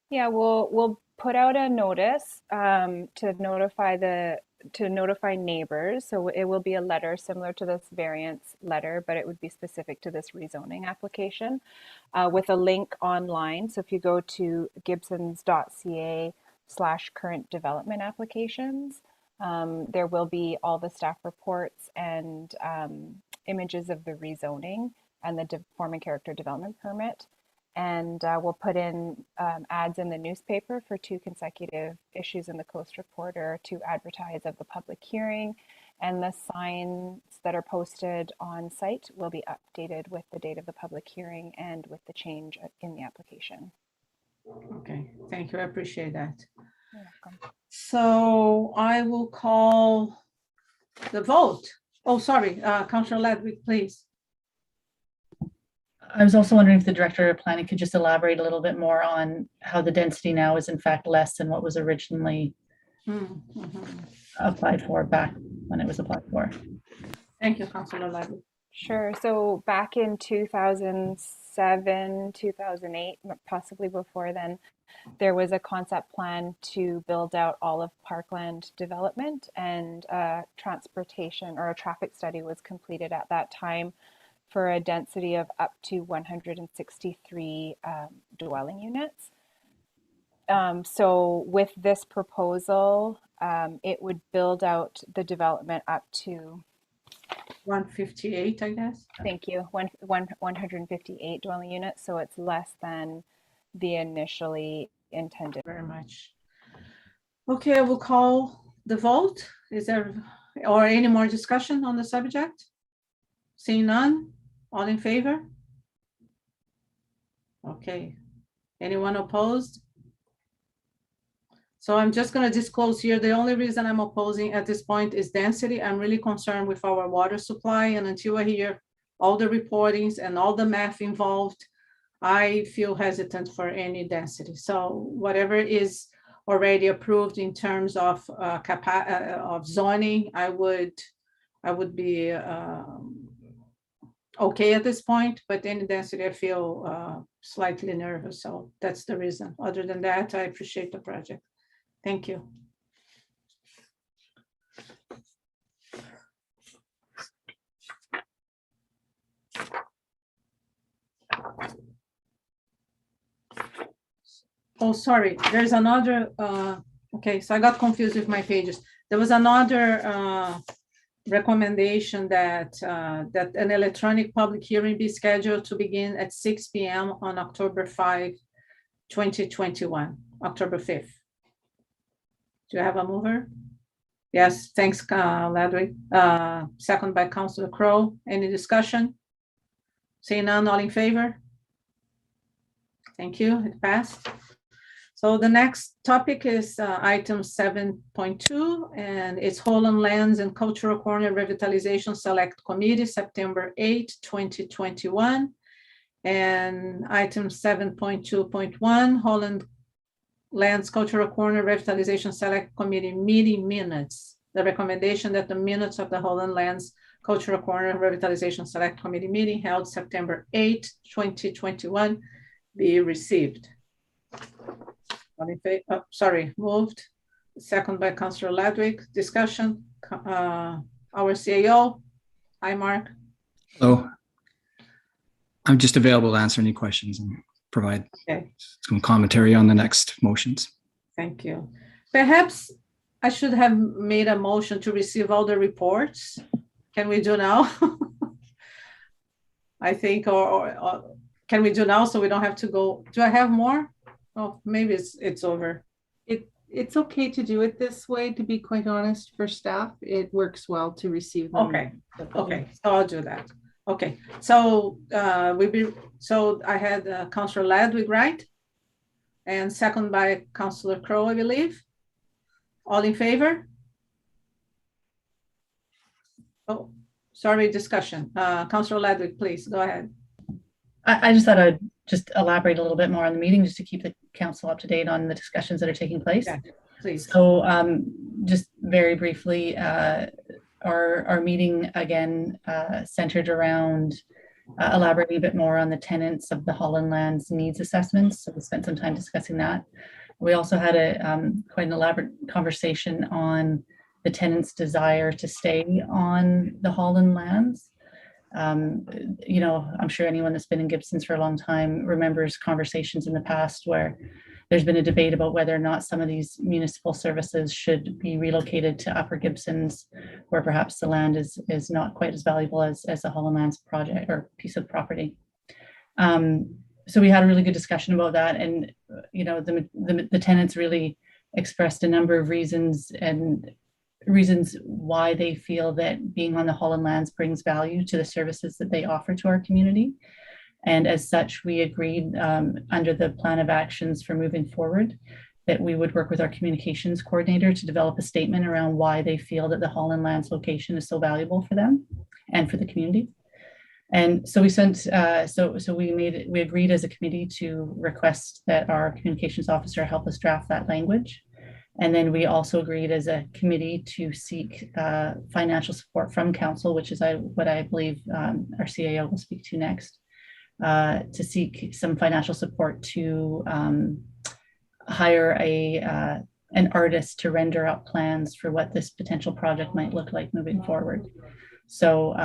Yeah, we'll put out a notice to notify neighbors. So it will be a letter similar to this variance letter, but it would be specific to this rezoning application with a link online. So if you go to gibsons.ca/current development applications, there will be all the staff reports and images of the rezoning and the form and character development permit. And we'll put in ads in the newspaper for 2 consecutive issues in the Coast Reporter to advertise of the public hearing. And the signs that are posted on site will be updated with the date of the public hearing and with the change in the application. Okay, thank you. I appreciate that. You're welcome. So I will call the vote. Oh, sorry, Councillor Ledwig, please. I was also wondering if the Director of Planning could just elaborate a little bit more on how the density now is in fact less than what was originally applied for back when it was applied for. Thank you, Councillor Ledwig. Sure. So back in 2007, 2008, possibly before then, there was a concept plan to build out all of Parkland development, and transportation or a traffic study was completed at that time for a density of up to 163 dwelling units. So with this proposal, it would build out the development up to 158, I guess. Thank you. 158 dwelling units. So it's less than the initially intended. Very much. Okay, I will call the vote. Is there or any more discussion on the subject? Seeing none, all in favor? Okay. Anyone opposed? So I'm just going to disclose here, the only reason I'm opposing at this point is density. I'm really concerned with our water supply, and until I hear all the reportings and all the math involved, I feel hesitant for any density. So whatever is already approved in terms of zoning, I would be okay at this point, but any density, I feel slightly nervous. So that's the reason. Other than that, I appreciate the project. Thank you. Oh, sorry, there's another, okay, so I got confused with my pages. There was another recommendation that that an electronic public hearing be scheduled to begin at 6 p.m. on October 5, 2021, October 5th. Do you have a mover? Yes, thanks, Ladwig. Second by Councilor Crowe. Any discussion? Seeing none, all in favor? Thank you, it passed. So the next topic is item 7.2, and it's Holland Lands and Cultural Corner Revitalization Select Committee, September 8, 2021. And item 7.2.1, Holland Lands Cultural Corner Revitalization Select Committee meeting minutes. The recommendation that the minutes of the Holland Lands Cultural Corner Revitalization Select Committee meeting held September 8, 2021 be received. Sorry, moved. Second by Councilor Ladwig. Discussion. Our CAO. Hi, Mark. Hello. I'm just available to answer any questions and provide some commentary on the next motions. Thank you. Perhaps I should have made a motion to receive all the reports. Can we do now? I think, or can we do now so we don't have to go? Do I have more? Oh, maybe it's over. It's okay to do it this way, to be quite honest, for staff. It works well to receive them. Okay, okay, so I'll do that. Okay, so I had Councilor Ladwig, right? And second by Councilor Crowe, I believe. All in favor? Oh, sorry, discussion. Councilor Ladwig, please go ahead. I just thought I'd just elaborate a little bit more on the meeting, just to keep the council up to date on the discussions that are taking place. Yeah, please. So just very briefly, our meeting again centered around elaborating a bit more on the tenants of the Holland Lands needs assessments. So we spent some time discussing that. We also had a quite an elaborate conversation on the tenants' desire to stay on the Holland Lands. You know, I'm sure anyone that's been in Gibsons for a long time remembers conversations in the past where there's been a debate about whether or not some of these municipal services should be relocated to Upper Gibsons, where perhaps the land is not quite as valuable as the Holland Lands project or piece of property. So we had a really good discussion about that, and you know, the tenants really expressed a number of reasons why they feel that being on the Holland Lands brings value to the services that they offer to our community. And as such, we agreed under the plan of actions for moving forward that we would work with our communications coordinator to develop a statement around why they feel that the Holland Lands location is so valuable for them and for the community. And so we sent, we agreed as a committee to request that our communications officer help us draft that language. And then we also agreed as a committee to seek financial support from council, which is what I believe our CAO will speak to next, to seek some financial support to hire an artist to render out plans for what this potential project might look like moving forward. So,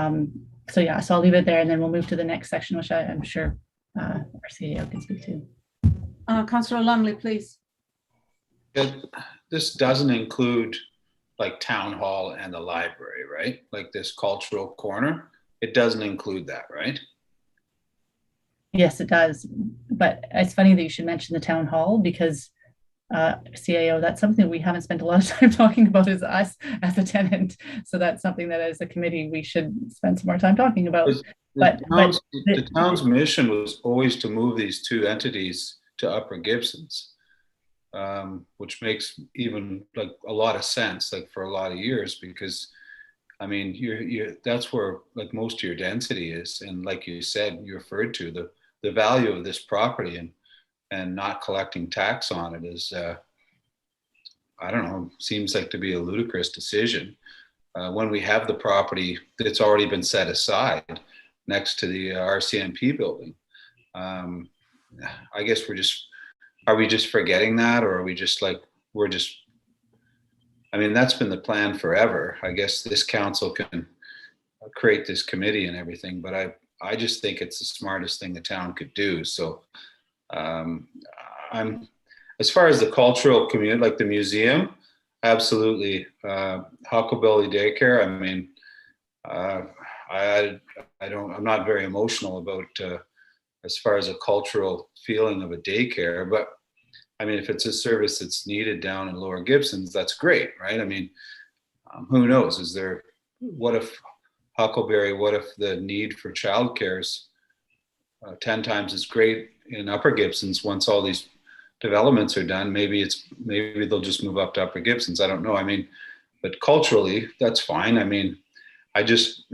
yeah, so I'll leave it there, and then we'll move to the next section, which I'm sure our CAO can speak to. Councilor Lumley, please. This doesn't include like town hall and the library, right? Like this cultural corner, it doesn't include that, right? Yes, it does. But it's funny that you should mention the town hall, because CAO, that's something we haven't spent a lot of time talking about as us as a tenant. So that's something that as a committee, we should spend some more time talking about. The town's mission was always to move these two entities to Upper Gibsons. which makes even like a lot of sense, like for a lot of years, because I mean, that's where like most of your density is. And like you said, you referred to the value of this property, and not collecting tax on it is, I don't know, seems like to be a ludicrous decision. When we have the property that's already been set aside next to the RCMP building. I guess are we just forgetting that, or are we just like, I mean, that's been the plan forever. I guess this council can create this committee and everything, but I just think it's the smartest thing the town could do. So I'm, as far as the cultural community, like the museum, absolutely. Huckleberry Daycare, I mean, I'm not very emotional about as far as a cultural feeling of a daycare, but I mean, if it's a service that's needed down in Lower Gibsons, that's great, right? I mean, who knows? What if Huckleberry, what if the need for childcare is 10 times as great in Upper Gibsons once all these developments are done? Maybe they'll just move up to Upper Gibsons. I don't know. I mean, but culturally, that's fine. I mean, I just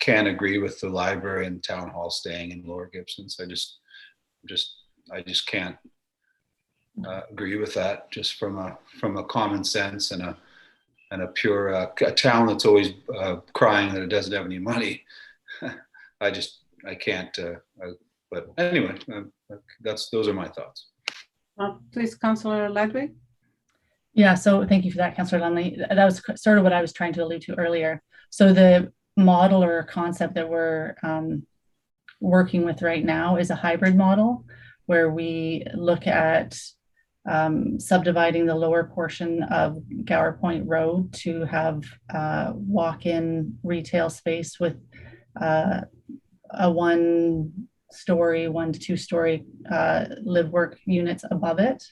can't agree with the library and town hall staying in Lower Gibsons. I just can't agree with that, just from a common sense and a pure a town that's always crying that it doesn't have any money. I can't. But anyway, those are my thoughts. Please, Councillor Ludwig. Yeah, so thank you for that, Councillor Lumley. That was sort of what I was trying to allude to earlier. So the model or concept that we're working with right now is a hybrid model, where we look at subdividing the lower portion of Gower Point Road to have walk-in retail space with a 1-story, 1 to 2-story live-work units above it,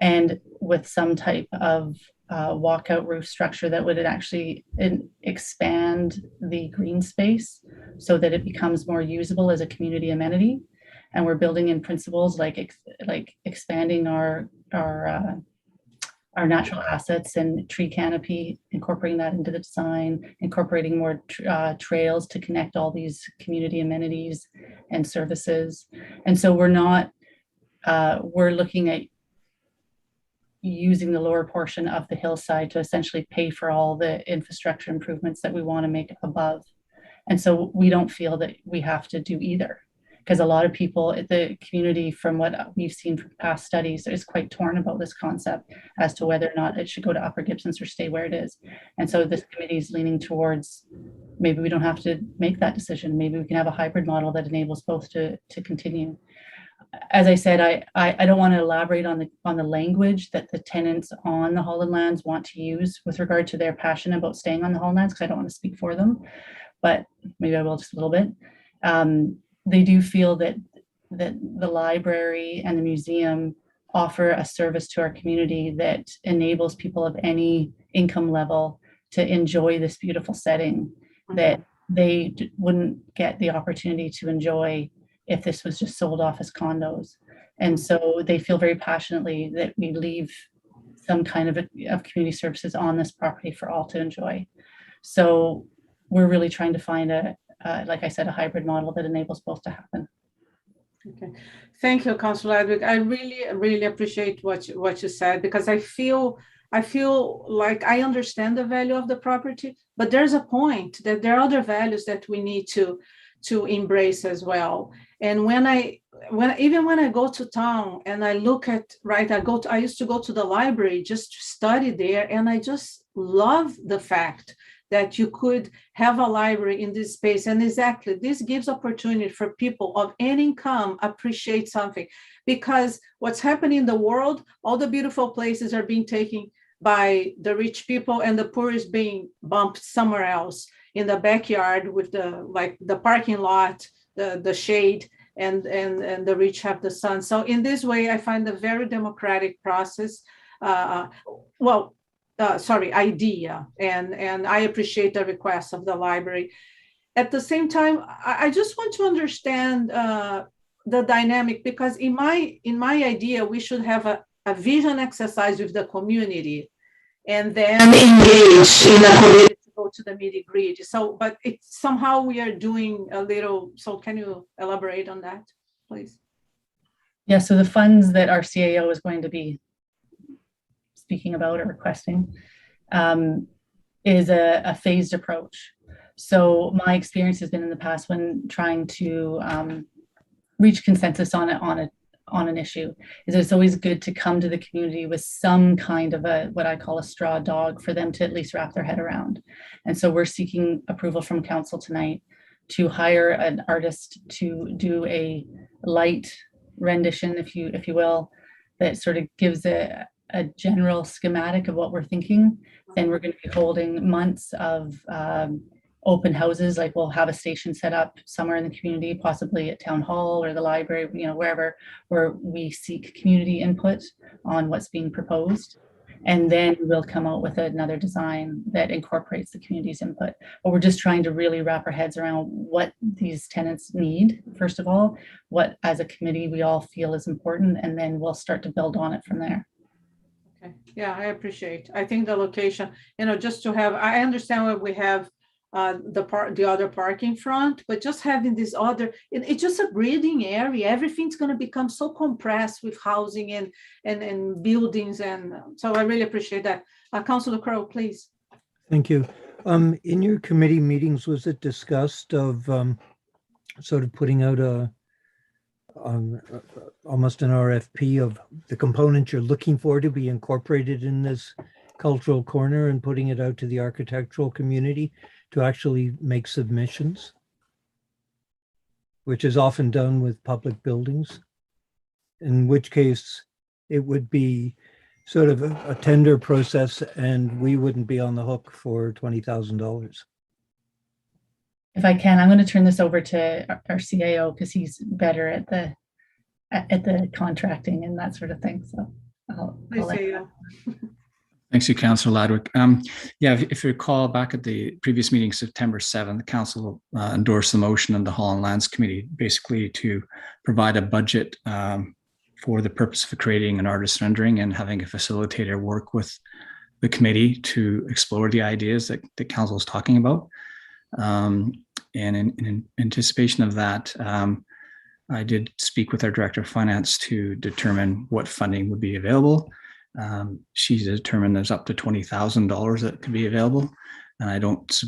and with some type of walkout roof structure that would actually expand the green space so that it becomes more usable as a community amenity. And we're building in principles like expanding our natural assets and tree canopy, incorporating that into the design, incorporating more trails to connect all these community amenities and services. And so we're looking at using the lower portion of the hillside to essentially pay for all the infrastructure improvements that we want to make above. And so we don't feel that we have to do either, because a lot of people in the community, from what we've seen from past studies, is quite torn about this concept as to whether or not it should go to Upper Gibsons or stay where it is. And so this committee is leaning towards, maybe we don't have to make that decision. Maybe we can have a hybrid model that enables both to continue. As I said, I don't want to elaborate on the language that the tenants on the Holland Lands want to use with regard to their passion about staying on the Holland Lands, because I don't want to speak for them, but maybe I will just a little bit. They do feel that the library and the museum offer a service to our community that enables people of any income level to enjoy this beautiful setting that they wouldn't get the opportunity to enjoy if this was just sold off as condos. And so they feel very passionately that we leave some kind of community services on this property for all to enjoy. So we're really trying to find like I said, a hybrid model that enables both to happen. Okay, thank you, Councillor Ludwig. I really appreciate what you said, because I feel like I understand the value of the property, but there's a point that there are other values that we need to embrace as well. And even when I go to town and I look at, I used to go to the library just to study there, and I just love the fact that you could have a library in this space. And exactly, this gives opportunity for people of any income appreciate something, because what's happening in the world, all the beautiful places are being taken by the rich people, and the poor is being bumped somewhere else in the backyard with the parking lot, the shade, and the rich have the sun. So in this way, I find a very democratic process. Idea, and I appreciate the request of the library. At the same time, I just want to understand the dynamic, because in my idea, we should have a vision exercise with the community, and then engage in a committee to go to the nitty-gritty. So, but it's somehow we are doing a little, so can you elaborate on that, please? Yeah, so the funds that our CAO is going to be speaking about or requesting is a phased approach. So my experience has been in the past when trying to reach consensus on an issue is it's always good to come to the community with some kind of what I call a straw dog for them to at least wrap their head around. And so we're seeking approval from council tonight to hire an artist to do a light rendition, if you will, that sort of gives a general schematic of what we're thinking. Then we're going to be holding months of open houses, like we'll have a station set up somewhere in the community, possibly at town hall or the library, wherever, where we seek community input on what's being proposed. And then we'll come out with another design that incorporates the community's input. But we're just trying to really wrap our heads around what these tenants need, first of all, what as a committee we all feel is important, and then we'll start to build on it from there. Okay, yeah, I appreciate. I think the location, just to have, I understand what we have the other parking front, but just having this other, it's just a breathing area. Everything's going to become so compressed with housing and buildings, and so I really appreciate that. Councilor Crowe, please. Thank you. In your committee meetings, was it discussed of sort of putting out almost an RFP of the components you're looking for to be incorporated in this cultural corner and putting it out to the architectural community to actually make submissions, which is often done with public buildings, in which case it would be sort of a tender process and we wouldn't be on the hook for $20,000. If I can, I'm going to turn this over to our CAO because he's better at the contracting and that sort of thing. So I'll let you. Thanks to Councillor Ladwick. Yeah, if you recall back at the previous meeting, September 7th, the council endorsed the motion of the Hall and Lands Committee, basically to provide a budget for the purpose of creating an artist rendering and having a facilitator work with the committee to explore the ideas that the council is talking about. And in anticipation of that, I did speak with our Director of Finance to determine what funding would be available. She's determined there's up to $20,000 that could be available, and I don't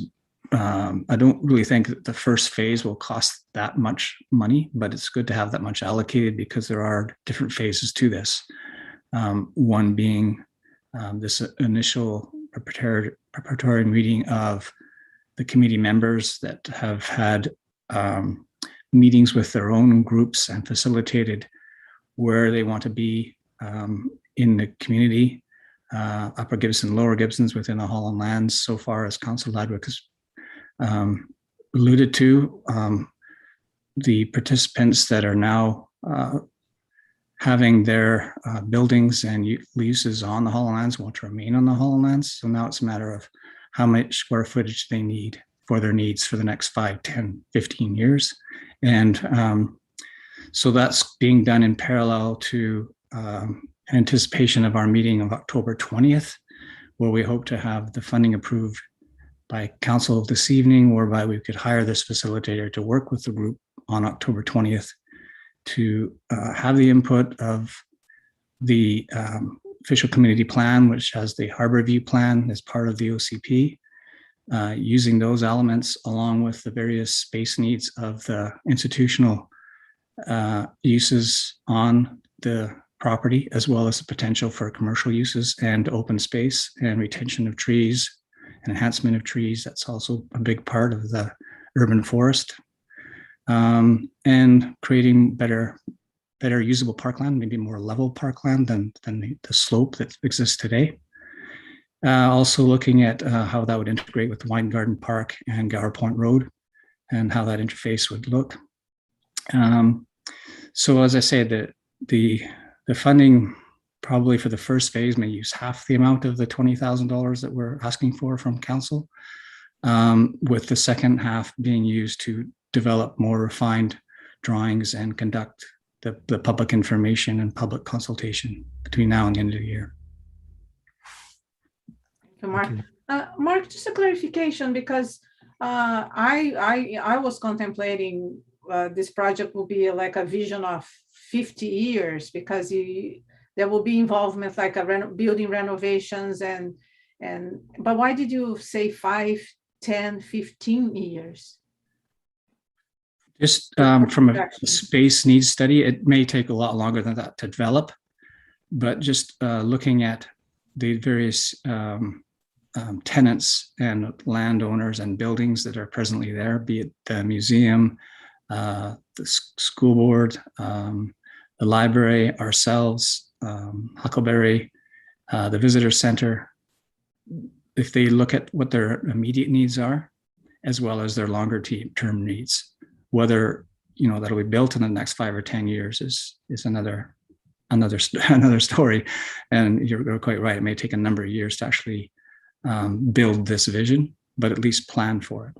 really think that the first phase will cost that much money, but it's good to have that much allocated because there are different phases to this. One being this initial preparatory meeting of the committee members that have had meetings with their own groups and facilitated where they want to be in the community, Upper Gibson, Lower Gibsons, within the Hall and Lands, so far as Councillor Ladwick has alluded to. The participants that are now having their buildings and uses on the Hall and Lands want to remain on the Hall and Lands. So now it's a matter of how much square footage they need for their needs for the next 5, 10, 15 years. And so that's being done in parallel to anticipation of our meeting of October 20th, where we hope to have the funding approved by council this evening, whereby we could hire this facilitator to work with the group on October 20th to have the input of the official community plan, which has the harbor view plan as part of the OCP, using those elements along with the various space needs of the institutional uses on the property, as well as the potential for commercial uses and open space and retention of trees and enhancement of trees. That's also a big part of the urban forest, and creating better usable parkland, maybe more level parkland than the slope that exists today. Also looking at how that would integrate with Wine Garden Park and Gower Point Road and how that interface would look. So as I said, the funding probably for the first phase may use half the amount of the $20,000 that we're asking for from council, with the second half being used to develop more refined drawings and conduct the public information and public consultation between now and the end of the year. Thank you, Mark. Mark, just a clarification, because I was contemplating this project will be like a vision of 50 years, because there will be involvement like building renovations but why did you say 5, 10, 15 years? Just from a space needs study, it may take a lot longer than that to develop, but just looking at the various tenants and landowners and buildings that are presently there, be it the museum, the school board, the library, ourselves, Huckleberry, the visitor center. If they look at what their immediate needs are, as well as their longer term needs, whether that'll be built in the next 5 or 10 years is another story. And you're quite right; it may take a number of years to actually build this vision, but at least plan for it.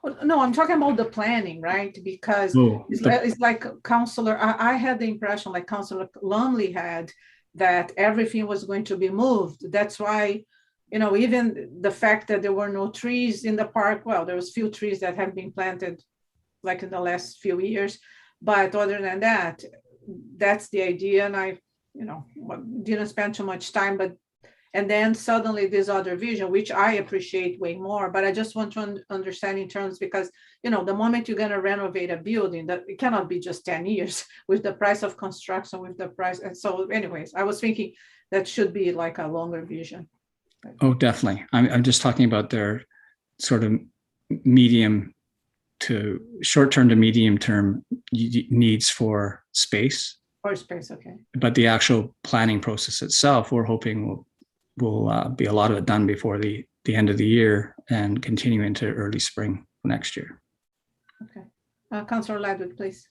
Well, no, I'm talking about the planning, right? Because it's like Councillor, I had the impression, like Councillor Lumley had, that everything was going to be moved. That's why, even the fact that there were no trees in the park, well, there was few trees that have been planted like in the last few years, but other than that, that's the idea. And I, didn't spend too much time, and then suddenly this other vision, which I appreciate way more, but I just want to understand in terms, because, the moment you're going to renovate a building, that it cannot be just 10 years with the price of construction, with the price. And so anyways, I was thinking that should be like a longer vision. Oh, definitely. I'm just talking about their sort of medium to short-term to medium-term needs for space. For space, okay. But the actual planning process itself, we're hoping will be a lot of it done before the end of the year and continue into early spring next year. Okay. Councillor Ladwood, please.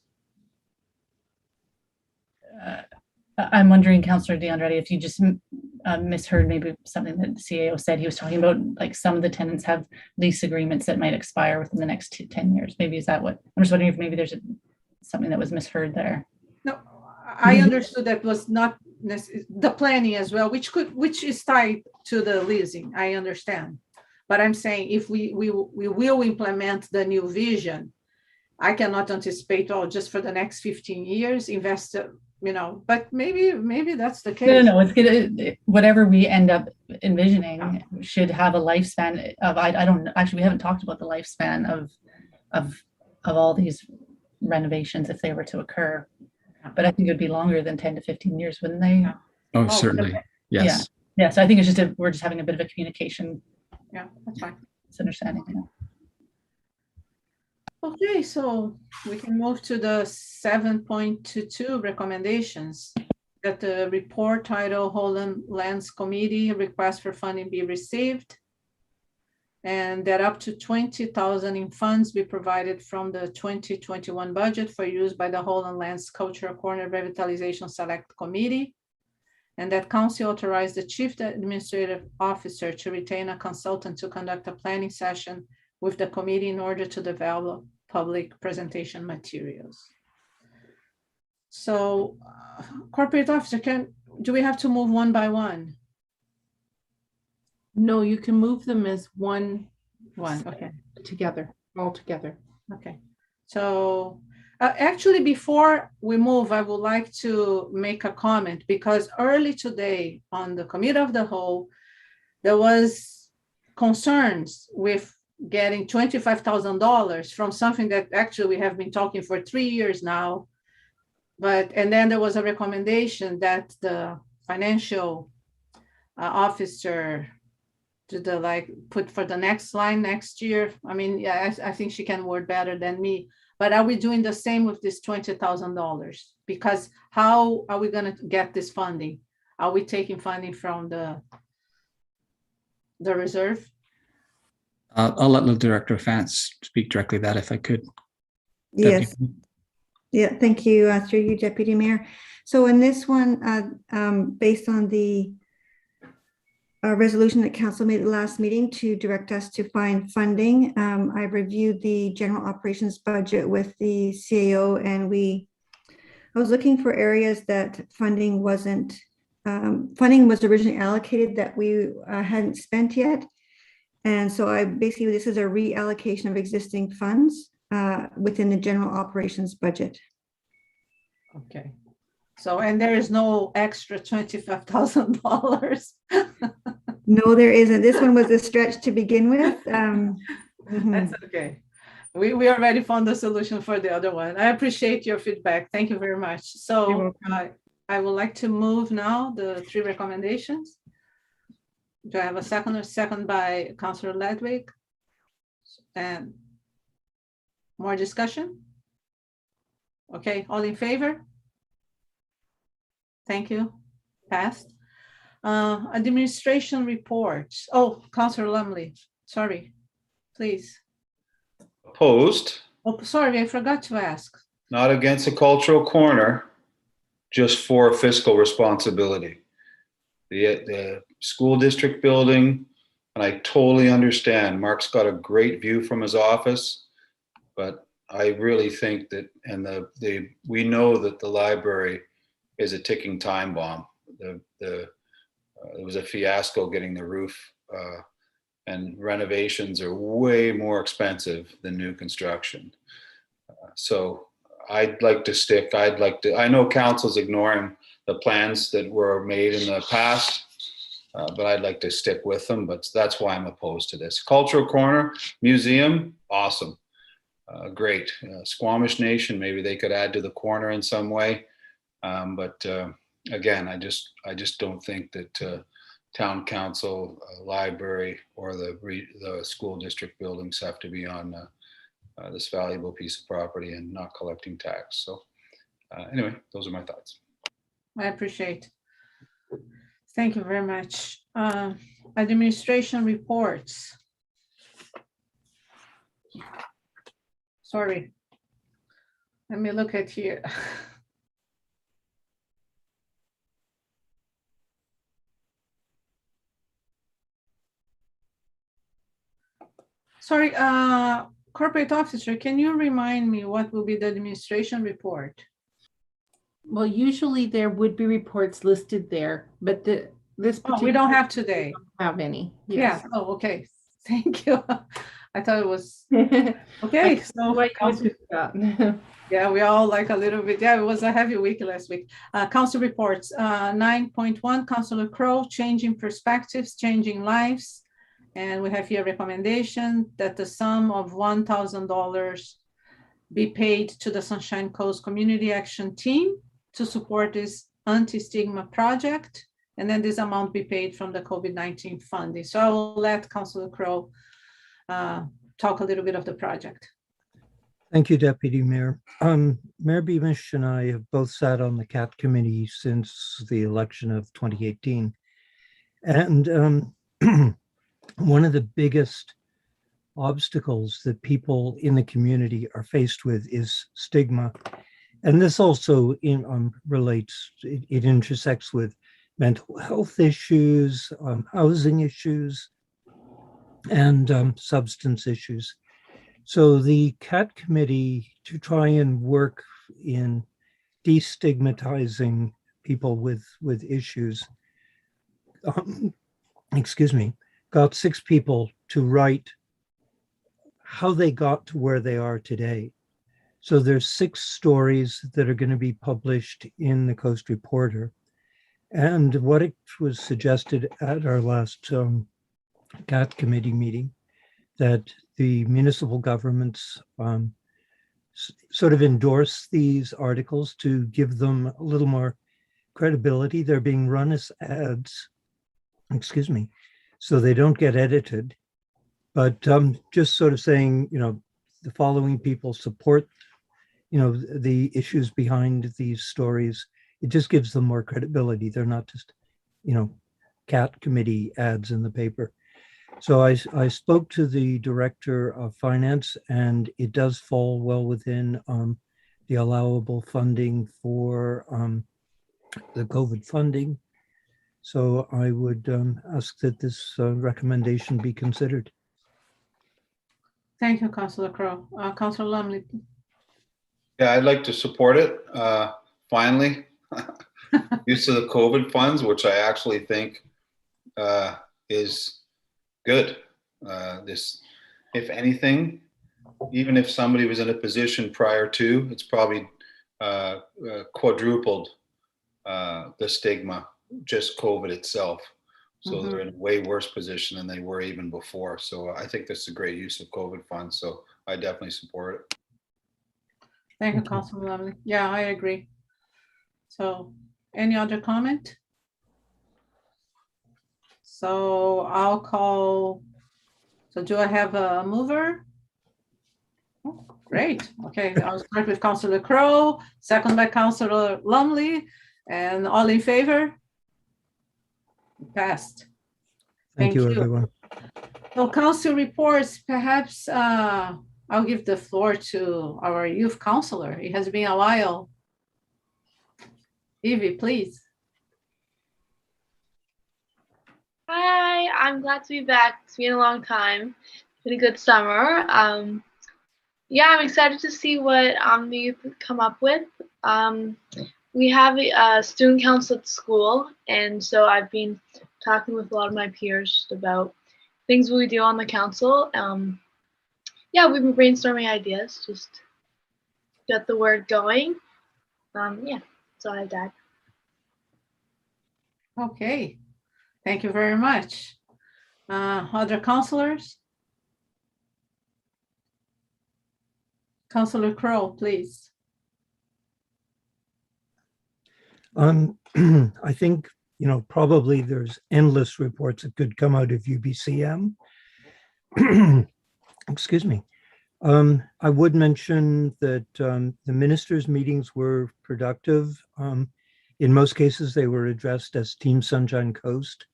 I'm wondering, Councillor DeAndretti, if you just misheard maybe something that the CAO said. He was talking about like some of the tenants have lease agreements that might expire within the next 10 years. Maybe is that what? I'm just wondering if maybe there's something that was misheard there. No, I understood that was not the planning as well, which is tied to the leasing. I understand, but I'm saying if we will implement the new vision, I cannot anticipate just for the next 15 years invest. But maybe that's the case. No, it's good. Whatever we end up envisioning should have a lifespan of. I don't actually. We haven't talked about the lifespan of all these renovations if they were to occur. But I think it would be longer than 10 to 15 years, wouldn't they? Oh, certainly. Yes. Yeah. So I think it's just we're just having a bit of a communication. Yeah, that's fine. Misunderstanding. Yeah. Okay, so we can move to the 7.22 recommendations, that the report titled Holland Lands Committee request for funding be received, and that up to $20,000 in funds be provided from the 2021 budget for use by the Holland Lands Cultural Corner Revitalization Select Committee, and that council authorized the chief administrative officer to retain a consultant to conduct a planning session with the committee in order to develop public presentation materials. So, corporate officer, do we have to move one by one? No, you can move them as one, Okay, all together. Okay. So, actually, before we move, I would like to make a comment, because early today on the Committee of the Whole, there was concerns with getting $25,000 from something that actually we have been talking for 3 years now. And then there was a recommendation that the financial officer put for the next line next year. I mean, yeah, I think she can word better than me. But are we doing the same with this $20,000? Because how are we going to get this funding? Are we taking funding from the reserve? I'll let the Director of Finance speak directly to that if I could. Yes. Yeah, thank you, through you, Deputy Mayor. So in this one, based on the resolution that Council made at the last meeting to direct us to find funding, I reviewed the general operations budget with the CAO, and we I was looking for areas that funding was originally allocated that we hadn't spent yet. And so this is a reallocation of existing funds within the general operations budget. Okay. So, and there is no extra $25,000. No, there isn't. This one was a stretch to begin with. That's okay. We already found the solution for the other one. I appreciate your feedback. Thank you very much. So I would like to move now the 3 recommendations. Do I have a second? Or second by Councillor Ledwig? And more discussion? Okay, all in favor? Thank you. Passed. Administration reports. Oh, Councillor Lumley, sorry, please. Opposed, Oh, sorry, I forgot to ask. not against a cultural corner, just for fiscal responsibility. The school district building, and I totally understand, Mark's got a great view from his office, but I really think that, and we know that the library is a ticking time bomb. It was a fiasco getting the roof, and renovations are way more expensive than new construction. So I'd like to I know council's ignoring the plans that were made in the past, but I'd like to stick with them, but that's why I'm opposed to this. Cultural Corner, museum, awesome. Great. Squamish Nation, maybe they could add to the corner in some way. But again, I just don't think that town council, library, or the school district buildings have to be on this valuable piece of property and not collecting tax. So anyway, those are my thoughts. I appreciate. Thank you very much. Administration reports. Sorry. Let me look at here. Sorry, corporate officer, can you remind me what will be the administration report? Well, usually there would be reports listed there, but this particular we don't have today. Don't have any. Yes. Yeah. Oh, okay. Thank you. I thought it was okay. So yeah, we all like a little bit. Yeah, it was a heavy week last week. Council reports. 9.1, Councilor Crow, changing perspectives, changing lives. And we have here a recommendation that the sum of $1,000 be paid to the Sunshine Coast Community Action Team to support this anti-stigma project. And then this amount be paid from the COVID-19 funding. So I will let Councilor Crow talk a little bit of the project. Thank you, Deputy Mayor. Mayor Beamish and I have both sat on the CAT committee since the election of 2018. And one of the biggest obstacles that people in the community are faced with is stigma. And this also relates, it intersects with mental health issues, housing issues, and substance issues. So the CAT committee, to try and work in destigmatizing people with issues, got 6 people to write how they got to where they are today. So there's 6 stories that are going to be published in the Coast Reporter. And what it was suggested at our last CAT committee meeting, that the municipal governments sort of endorse these articles to give them a little more credibility. They're being run as ads, so they don't get edited, but just sort of saying, the following people support, the issues behind these stories. It just gives them more credibility. They're not just, CAT committee ads in the paper. So I spoke to the director of finance, and it does fall well within the allowable funding for the COVID funding. So I would ask that this recommendation be considered. Thank you, Councilor Crow. Councilor Lumley. Yeah, I'd like to support it. finally use of the COVID funds, which I actually think is good. If anything, even if somebody was in a position prior to, it's probably quadrupled the stigma, just COVID itself. So they're in a way worse position than they were even before. So I think that's a great use of COVID funds. So I definitely support it. Thank you, Councilor Lovely. Yeah, I agree. So any other comment? So I'll call, so do I have a mover? Oh, great. Okay, I'll start with Councilor Crowe, second by Councilor Lumley, and all in favor? Passed. Thank you, everyone. So council reports, perhaps I'll give the floor to our youth counselor. It has been a while. Evie, please. Hi, I'm glad to be back. It's been a long time. It's been a good summer. Yeah, I'm excited to see what the youth come up with. We have a student council at school, and so I've been talking with a lot of my peers about things we do on the council. Yeah, we've been brainstorming ideas, just get the word going. Yeah, that's all I got. Okay, thank you very much. Other counselors? Councilor Crowe, please. I think, probably there's endless reports that could come out of UBCM. Excuse me. I would mention that the ministers' meetings were productive. In most cases, they were addressed as Team Sunshine Coast.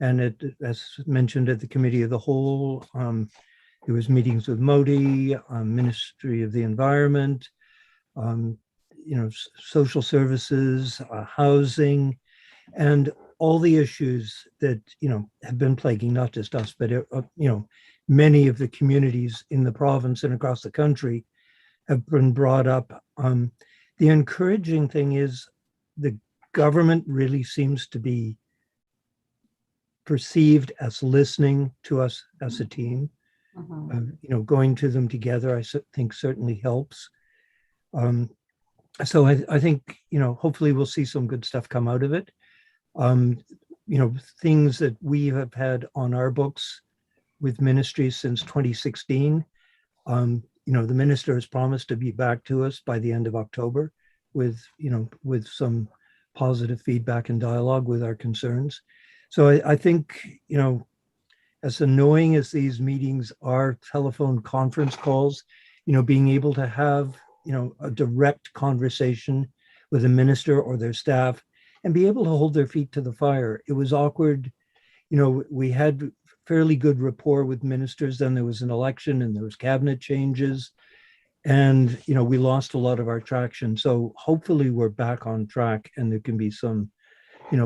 And as mentioned at the Committee of the Whole, there was meetings with Modi, Ministry of the Environment, social services, housing, and all the issues that, have been plaguing not just us, but, many of the communities in the province and across the country have been brought up. The encouraging thing is the government really seems to be perceived as listening to us as a team. Going to them together, I think certainly helps. So I think, hopefully we'll see some good stuff come out of it. Things that we have had on our books with ministries since 2016. The minister has promised to be back to us by the end of October with some positive feedback and dialogue with our concerns. So I think, as annoying as these meetings are, telephone conference calls, being able to have, a direct conversation with a minister or their staff and be able to hold their feet to the fire. It was awkward. We had fairly good rapport with ministers. Then there was an election and there was cabinet changes. And, we lost a lot of our traction. So hopefully we're back on track and there can be some,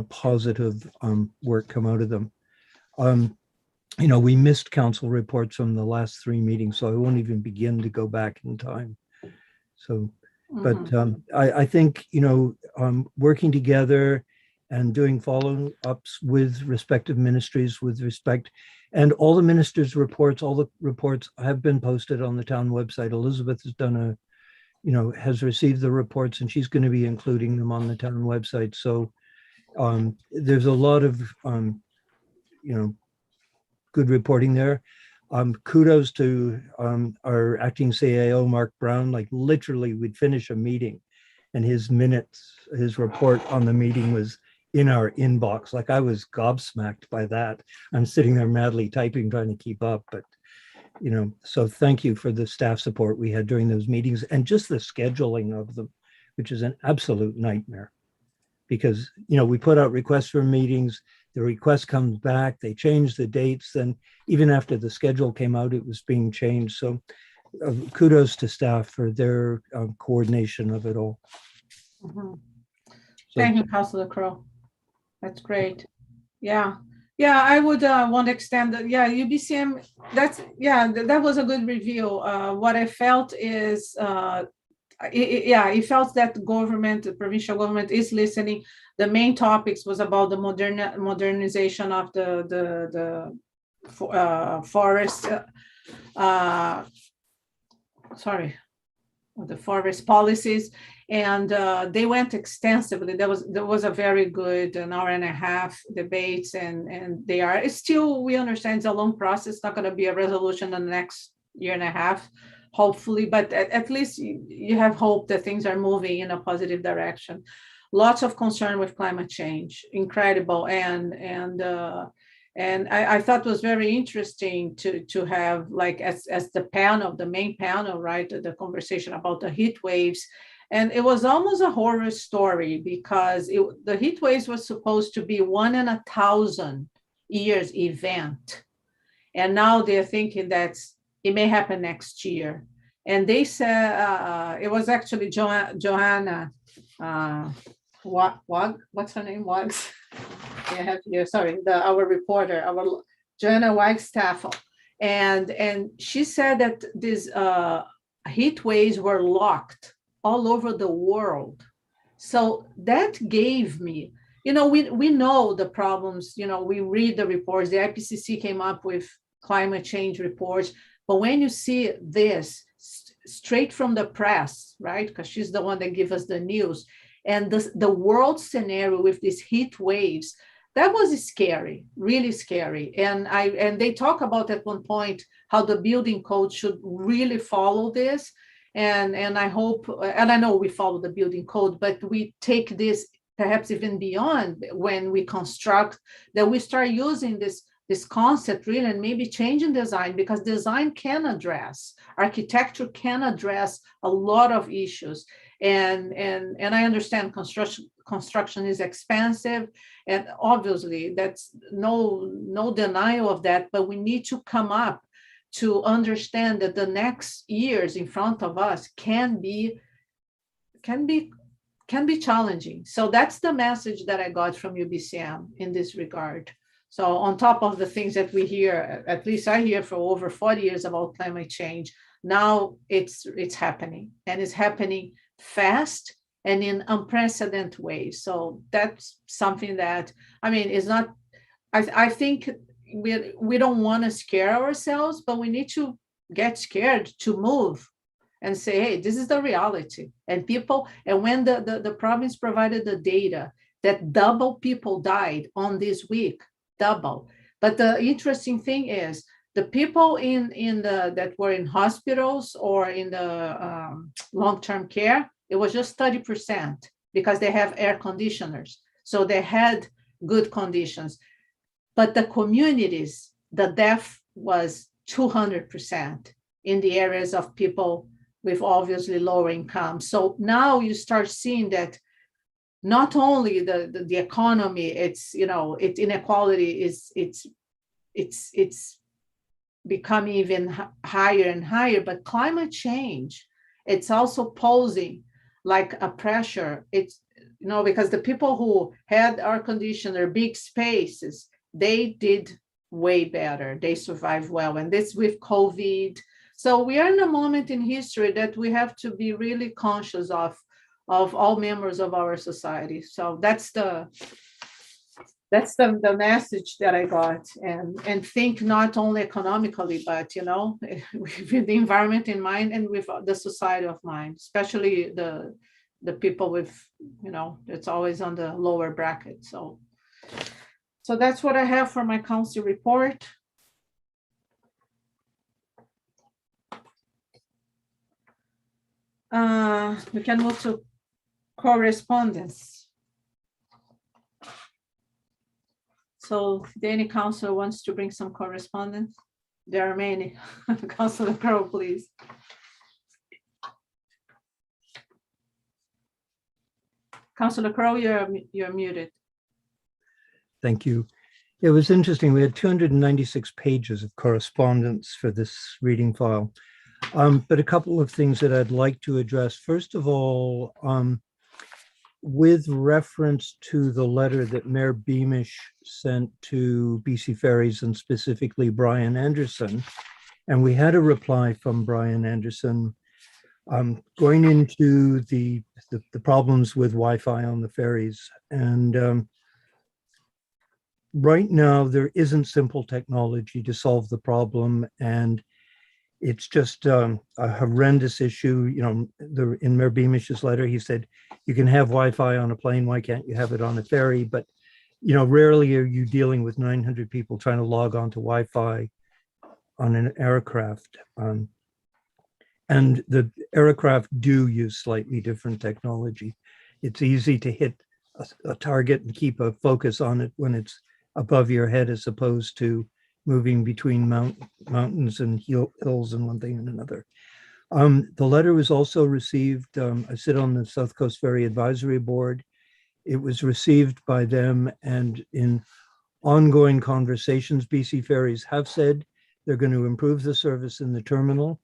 positive work come out of them. We missed council reports from the last 3 meetings, so I won't even begin to go back in time. So, but I think, working together and doing follow-ups with respective ministries with respect, and all the ministers' reports, all the reports have been posted on the town website. Elizabeth has done has received the reports and she's going to be including them on the town website. So there's a lot of, good reporting there. Kudos to our acting CAO, Mark Brown. Like literally we'd finish a meeting and his report on the meeting was in our inbox. Like I was gobsmacked by that. I'm sitting there madly typing, trying to keep up, but so thank you for the staff support we had during those meetings and just the scheduling of them, which is an absolute nightmare because, we put out requests for meetings, the request comes back, they change the dates, then even after the schedule came out, it was being changed. So kudos to staff for their coordination of it all. Thank you, Councilor Crowe. That's great. Yeah, I would want to extend that. Yeah, UBCM, that was a good review. What I felt is yeah, it felt that the provincial government is listening. The main topics was about the modernization of the forest, the forest policies, and they went extensively. There was a very good an hour and a half debates, and they are still, we understand it's a long process. It's not going to be a resolution in the next year and a half, hopefully, but at least you have hope that things are moving in a positive direction. Lots of concern with climate change, incredible, and I thought it was very interesting to have, like, as the panel, the main panel, right, the conversation about the heat waves. And it was almost a horror story because the heat waves was supposed to be 1 in 1,000 years event. And now they're thinking that it may happen next year. And they said, it was actually Joanna, what's her name? Wags. I have here, sorry, our reporter, our Joanna Wagstaff, and she said that these heat waves were locked all over the world. So that gave me, we know the problems, we read the reports, the IPCC came up with climate change reports, but when you see this straight from the press, right, because she's the one that gives us the news, and the world scenario with these heat waves, that was scary, really scary. And they talk about at one point how the building code should really follow this. And I hope, and I know we follow the building code, but we take this perhaps even beyond when we construct, that we start using this concept really, and maybe changing design, because design can address, architecture can address a lot of issues. And I understand construction is expensive, and obviously that's no denial of that, but we need to come up to understand that the next years in front of us can be challenging. So that's the message that I got from UBCM in this regard. So on top of the things that we hear, at least I hear for over 40 years about climate change, now it's happening, and it's happening fast and in unprecedented ways. So that's something that, is not, I think we don't want to scare ourselves, but we need to get scared to move and say, hey, this is the reality. And when the province provided the data that double people died on this week, double. But the interesting thing is the people that were in hospitals or in the long-term care, it was just 30% because they have air conditioners. So they had good conditions. But the communities, the death was 200% in the areas of people with obviously lower income. So now you start seeing that not only the economy, it's inequality it's becoming even higher and higher, but climate change, it's also posing like a pressure. It's, because the people who had air conditioner, big spaces, they did way better. They survived well. And this with COVID. So we are in a moment in history that we have to be really conscious of all members of our society. So that's the message that I got, and think not only economically, but with the environment in mind and with the society of mind, especially the people with it's always on the lower bracket. So that's what I have for my council report. We can move to correspondence. So if any councilor wants to bring some correspondence, there are many. Councilor Crowe, please. Councilor Crowe, you're muted. Thank you. It was interesting. We had 296 pages of correspondence for this reading file. But a couple of things that I'd like to address. First of all, with reference to the letter that Mayor Beamish sent to BC Ferries and specifically Brian Anderson, and we had a reply from Brian Anderson Going into the problems with Wi-Fi on the ferries. And right now, there isn't simple technology to solve the problem. And it's just a horrendous issue. You know, in Mayor Beamish's letter, he said, you can have Wi-Fi on a plane. Why can't you have it on a ferry? But, you know, rarely are you dealing with 900 people trying to log on to Wi-Fi on an aircraft. And the aircraft do use slightly different technology. It's easy to hit a target and keep a focus on it when it's above your head, as opposed to moving between mountains and hills and one thing and another. The letter was also received. I sit on the South Coast Ferry Advisory Board. It was received by them, and in ongoing conversations, BC Ferries have said they're going to improve the service in the terminals,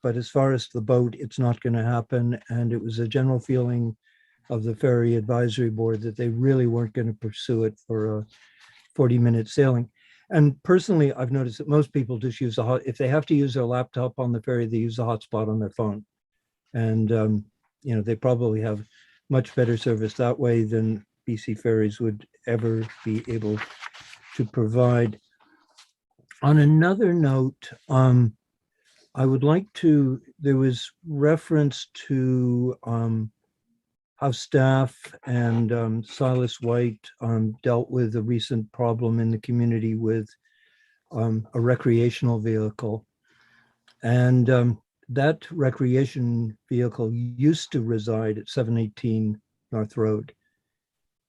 but as far as the boat, it's not going to happen. And it was a general feeling of the Ferry Advisory Board that they really weren't going to pursue it for a 40-minute sailing. And personally, I've noticed that most people just use if they have to use their laptop on the ferry, they use a hotspot on their phone. And, you know, they probably have much better service that way than BC Ferries would ever be able to provide. On another note, I would like to, there was reference to how staff and Silas White dealt with a recent problem in the community with a recreational vehicle. And that recreation vehicle used to reside at 718 North Road.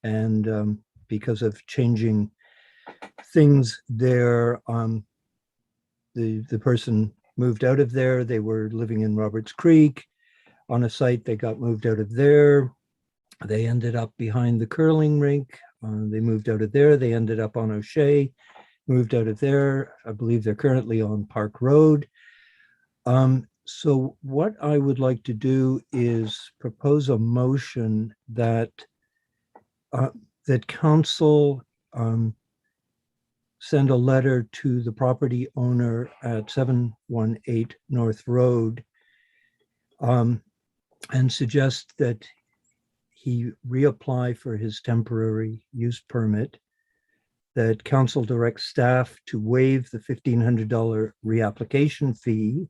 And because of changing things there, the person moved out of there. They were living in Roberts Creek on a site. They got moved out of there. They ended up behind the curling rink. They moved out of there. They ended up on O'Shea, moved out of there. I believe they're currently on Park Road. So what I would like to do is propose a motion that that council send a letter to the property owner at 718 North Road and suggest that he reapply for his temporary use permit, that council directs staff to waive the $1,500 reapplication fee.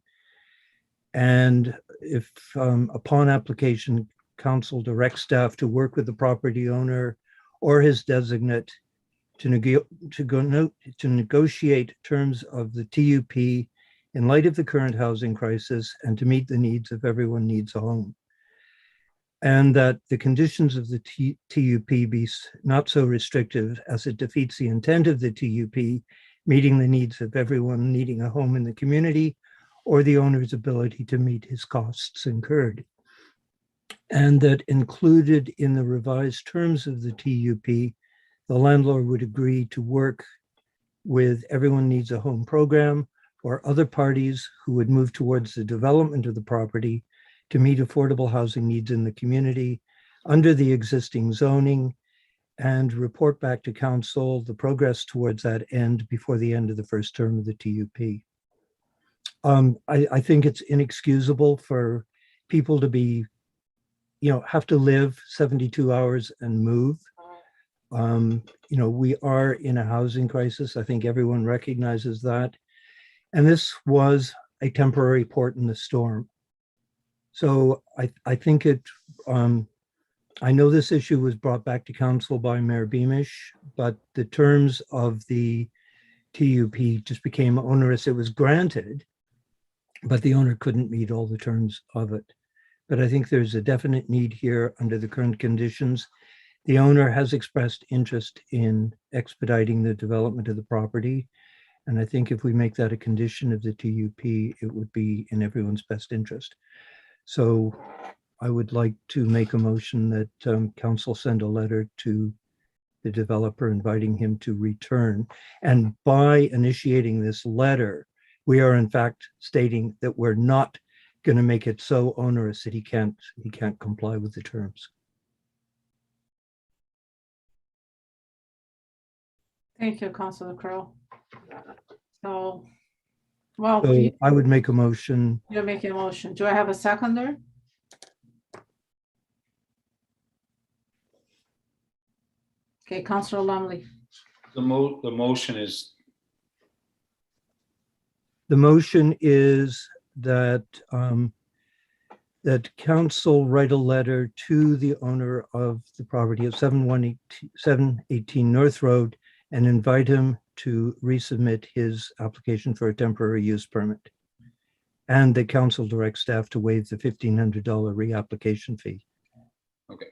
And if upon application, council directs staff to work with the property owner or his designate to negotiate terms of the TUP in light of the current housing crisis and to meet the needs of everyone needs a home. And that the conditions of the TUP be not so restrictive as it defeats the intent of the TUP, meeting the needs of everyone needing a home in the community or the owner's ability to meet his costs incurred. And that included in the revised terms of the TUP, the landlord would agree to work with Everyone Needs a Home program or other parties who would move towards the development of the property to meet affordable housing needs in the community under the existing zoning and report back to council the progress towards that end before the end of the first term of the TUP. I think it's inexcusable for people to be, have to live 72 hours and move. We are in a housing crisis. I think everyone recognizes that. And this was a temporary port in the storm. So I think I know this issue was brought back to council by Mayor Beamish, but the terms of the TUP just became onerous. It was granted, but the owner couldn't meet all the terms of it. But I think there's a definite need here under the current conditions. The owner has expressed interest in expediting the development of the property. And I think if we make that a condition of the TUP, it would be in everyone's best interest. So I would like to make a motion that council send a letter to the developer inviting him to return. And by initiating this letter, we are in fact stating that we're not going to make it so onerous that he can't comply with the terms. Thank you, Councilor Crowe. So Well, So I would make a motion. you're making a motion. Do I have a seconder? Okay, Councillor Lumley. The motion is, The motion is that that council write a letter to the owner of the property at 718 North Road and invite him to resubmit his application for a temporary use permit. And the council directs staff to waive the $1,500 reapplication fee. okay.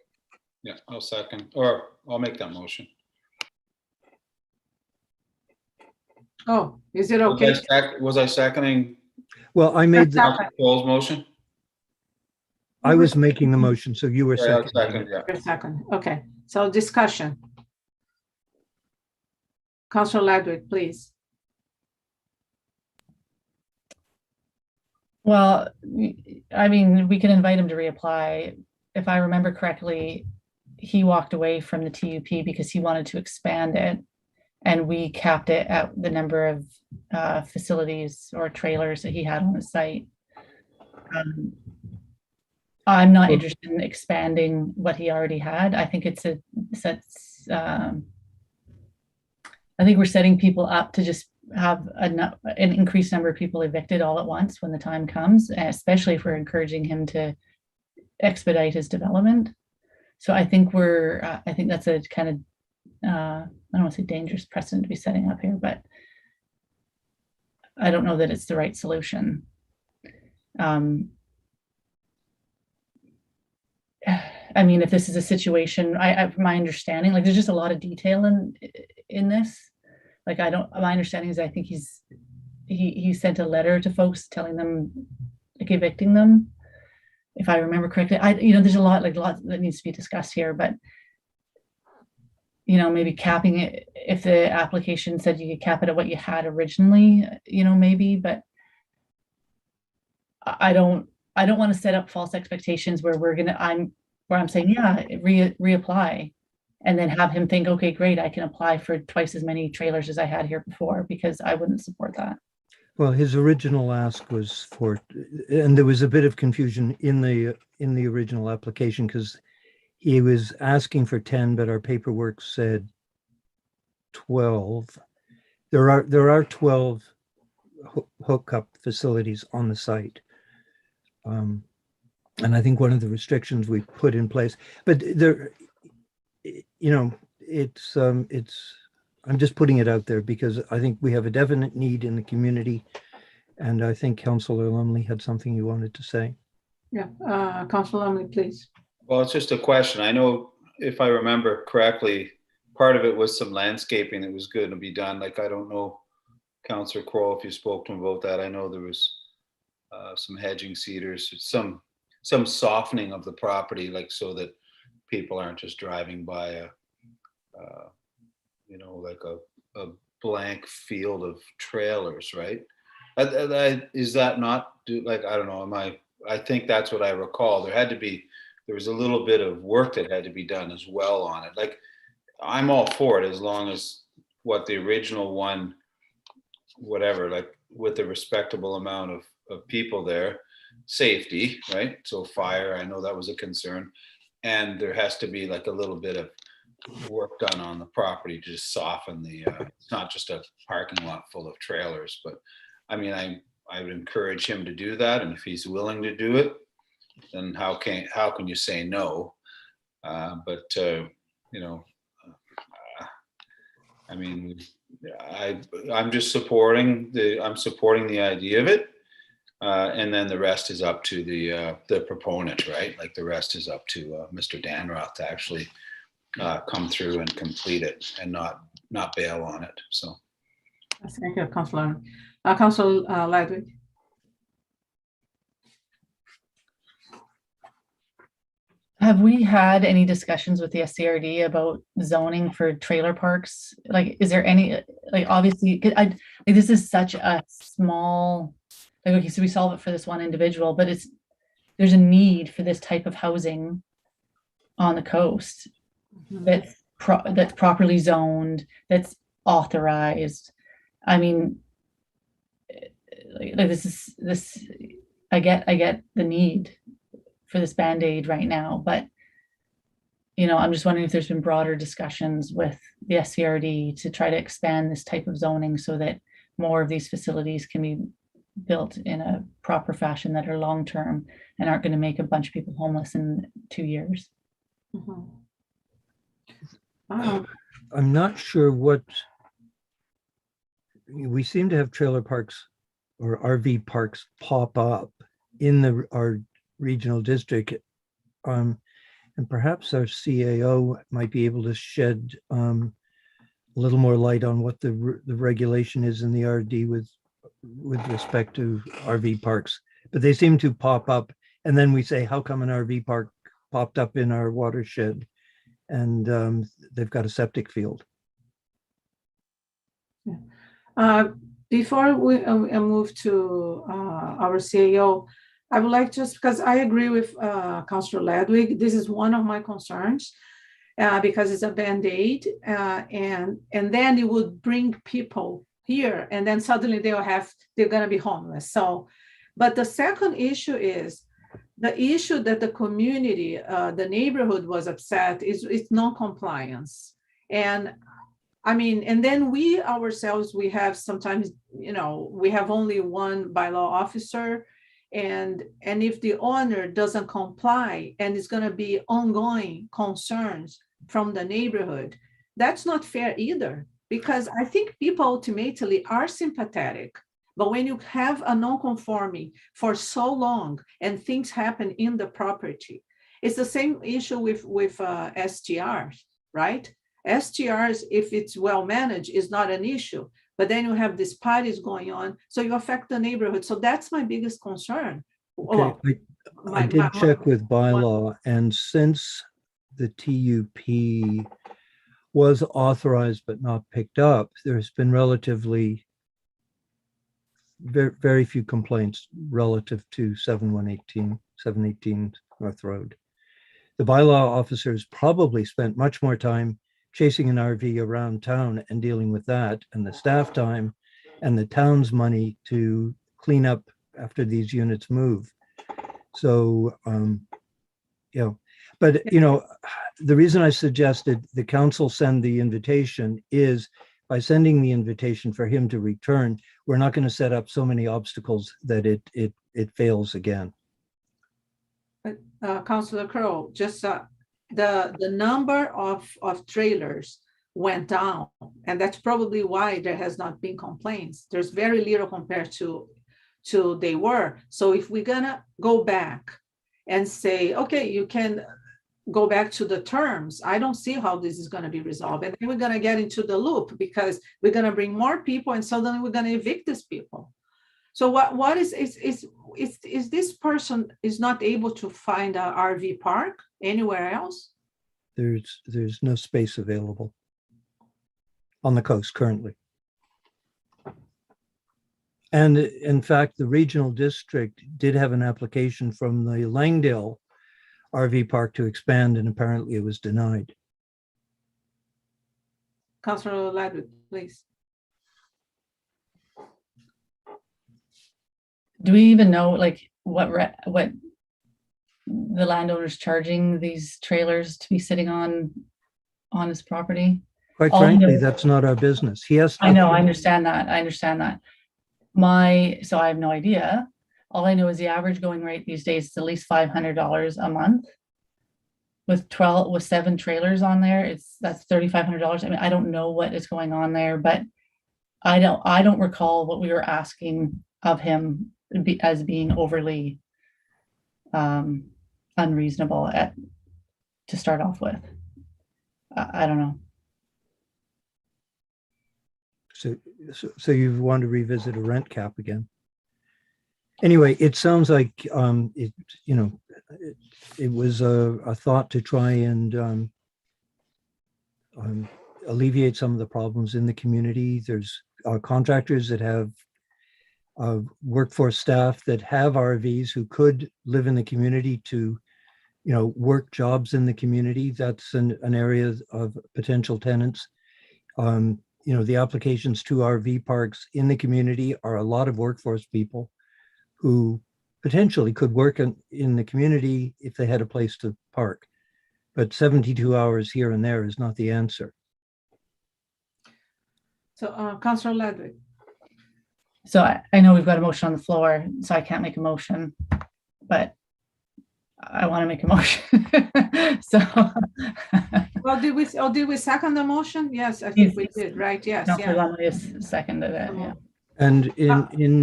Yeah, I'll second, or I'll make that motion. Oh, is it okay? Was I seconding Well, I made the, Paul's motion? I was making the motion, so you were Yeah, I'll seconding. second, yeah. For a second. Okay, so discussion. Councillor Ladwig, please. Well, I mean, we can invite him to reapply. If I remember correctly, he walked away from the TUP because he wanted to expand it. And we capped it at the number of facilities or trailers that he had on the site. I'm not interested in expanding what he already had. I think I think we're setting people up to just have an increased number of people evicted all at once when the time comes, especially if we're encouraging him to expedite his development. So I think I think that's a kind of, I don't want to say dangerous precedent to be setting up here, but I don't know that it's the right solution. I mean, if this is a situation, my understanding, like there's just a lot of detail in this. Like my understanding is I think he sent a letter to folks telling them, like evicting them, if I remember correctly. There's a lot that needs to be discussed here, but maybe capping it, if the application said you could cap it at what you had originally, maybe, but I don't want to set up false expectations where I'm saying, yeah, reapply, and then have him think, okay, great, I can apply for twice as many trailers as I had here before, because I wouldn't support that. Well, his original ask was and there was a bit of confusion in the original application because he was asking for 10, but our paperwork said 12. There are 12 hookup facilities on the site. And I think one of the restrictions we put in place, but there, I'm just putting it out there because I think we have a definite need in the community. And I think Councillor Lumley had something you wanted to say. Yeah, Councillor Lumley, please. Well, it's just a question. I know if I remember correctly, part of it was some landscaping that was going to be done. Like, I don't know, Councillor Kroll, if you spoke to him about that. I know there was some hedging cedars, some softening of the property, like so that people aren't just driving by like a blank field of trailers, right? Is that not, like, I don't know, I think that's what I recall. There was a little bit of work that had to be done as well on it. Like, I'm all for it as long as what the original one, whatever, like with a respectable amount of people there, safety, right? So fire, I know that was a concern. And there has to be like a little bit of work done on the property to just soften it's not just a parking lot full of trailers, but I mean, I would encourage him to do that. And if he's willing to do it, then how can you say no? I mean, I'm just supporting the idea of it. And then the rest is up to the proponent, right? Like the rest is up to Mr. Danroth to actually come through and complete it and not bail on it. So. Thank you, Councillor. Councillor Ladwig. Have we had any discussions with the SCRD about zoning for trailer parks? Like, is there any, like, obviously, this is such a small, like, okay, so we solve it for this one individual, but there's a need for this type of housing on the coast that's properly zoned, that's authorized. I mean, like this. I get the need for this Band-Aid right now, but I'm just wondering if there's been broader discussions with the SCRD to try to expand this type of zoning so that more of these facilities can be built in a proper fashion that are long-term and aren't going to make a bunch of people homeless in 2 years. Mhm. Wow. I'm not sure what, we seem to have trailer parks or RV parks pop up in our regional district. And perhaps our CAO might be able to shed a little more light on what the regulation is in the RD with respect to RV parks. But they seem to pop up, and then we say, how come an RV park popped up in our watershed? And they've got a septic field. Before we move to our CAO, I would like, just because I agree with Councillor Ledwig, this is one of my concerns because it's a Band-Aid, and then it would bring people here, and then suddenly they're going to be homeless. So, but the second issue is the issue that the community, the neighborhood was upset is non-compliance. And I mean, and then we ourselves, we have sometimes, we have only one bylaw officer, and if the owner doesn't comply and it's going to be ongoing concerns from the neighborhood, that's not fair either, because I think people ultimately are sympathetic. But when you have a non-conforming for so long and things happen in the property, it's the same issue with STRs, right? STRs, if it's well managed, is not an issue. But then you have these parties going on, so you affect the neighborhood. So that's my biggest concern. Okay. I did check with bylaw, and since the TUP was authorized but not picked up, there's been relatively very, very few complaints relative to 718 North Road. The bylaw officers probably spent much more time chasing an RV around town and dealing with that, and the staff time and the town's money to clean up after these units move. So, but the reason I suggested the council send the invitation is by sending the invitation for him to return, we're not going to set up so many obstacles that it fails again. Councillor Crowe, just the number of trailers went down, and that's probably why there has not been complaints. There's very little compared to they were. So if we're gonna go back and say, okay, you can go back to the terms, I don't see how this is going to be resolved. And then we're going to get into the loop because we're going to bring more people and suddenly we're going to evict these people. So what is this person is not able to find an RV park anywhere else? There's no space available on the coast currently. And in fact, the regional district did have an application from the Langdale RV park to expand, and apparently it was denied. Councillor Ladwood, please. Do we even know what the landowner's charging these trailers to be sitting on his property? Quite frankly, that's not our business. He has to. I know, I understand that. So I have no idea. All I know is the average going rate these days is at least $500 a month. With 7 trailers on there, that's $3,500. I mean, I don't know what is going on there, but I don't recall what we were asking of him as being overly unreasonable to start off with. I don't know. So you want to revisit a rent cap again? Anyway, it sounds like it was a thought to try and alleviate some of the problems in the community. There's contractors that have workforce staff that have RVs who could live in the community to, work jobs in the community. That's an area of potential tenants. the applications to RV parks in the community are a lot of workforce people who potentially could work in the community if they had a place to park. But 72 hours here and there is not the answer. So Councillor Ledwig. So I know we've got a motion on the floor, so I can't make a motion, but I want to make a motion. So. Well, did we second the motion? Yes, I think we did, right? Yes, Councillor yeah. Lumley has seconded it, yeah. And in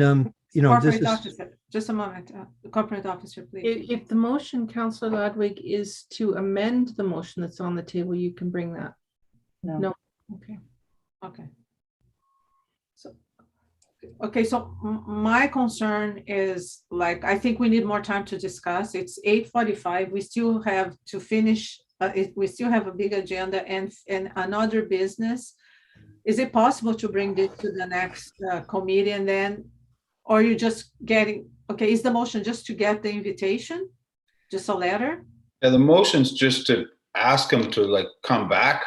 this Corporate is, officer, just a moment. Corporate officer, please. If the motion, Councillor Ludwig, is to amend the motion that's on the table, you can bring that. No. Okay. Okay. So my concern is, like, I think we need more time to discuss. It's 8:45. We still have to finish. We still have a big agenda and another business. Is it possible to bring this to the next committee and then, or are you just getting, okay, is the motion just to get the invitation? Just a letter? Yeah, the motion's just to ask him to like come back.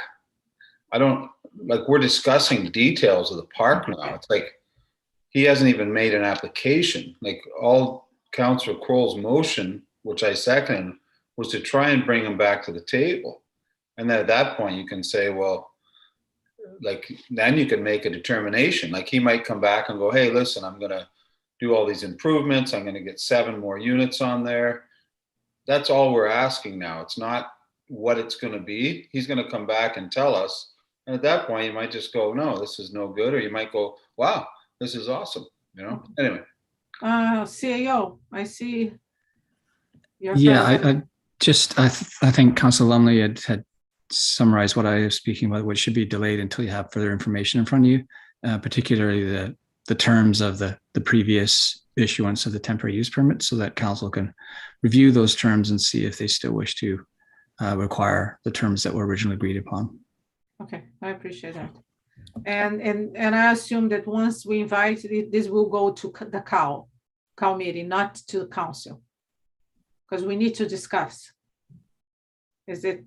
I don't, like, we're discussing details of the park now. It's like, he hasn't even made an application. Like, all Councillor Kroll's motion, which I second, was to try and bring him back to the table. And then at that point you can say, well, like, then you can make a determination. Like, he might come back and go, hey, listen, I'm gonna do all these improvements. I'm gonna get 7 more units on there. That's all we're asking now. It's not what it's gonna be. He's gonna come back and tell us. And at that point you might just go, no, this is no good. Or you might go, wow, this is awesome, Anyway. CAO, I see. Yeah, I think Councillor Lumley had summarized what I was speaking about, which should be delayed until you have further information in front of you, particularly the terms of the previous issuance of the temporary use permit, so that council can review those terms and see if they still wish to require the terms that were originally agreed upon. Okay, I appreciate that. And I assume that once we invite it, this will go to the CAL meeting, not to the council, because we need to discuss. Is it?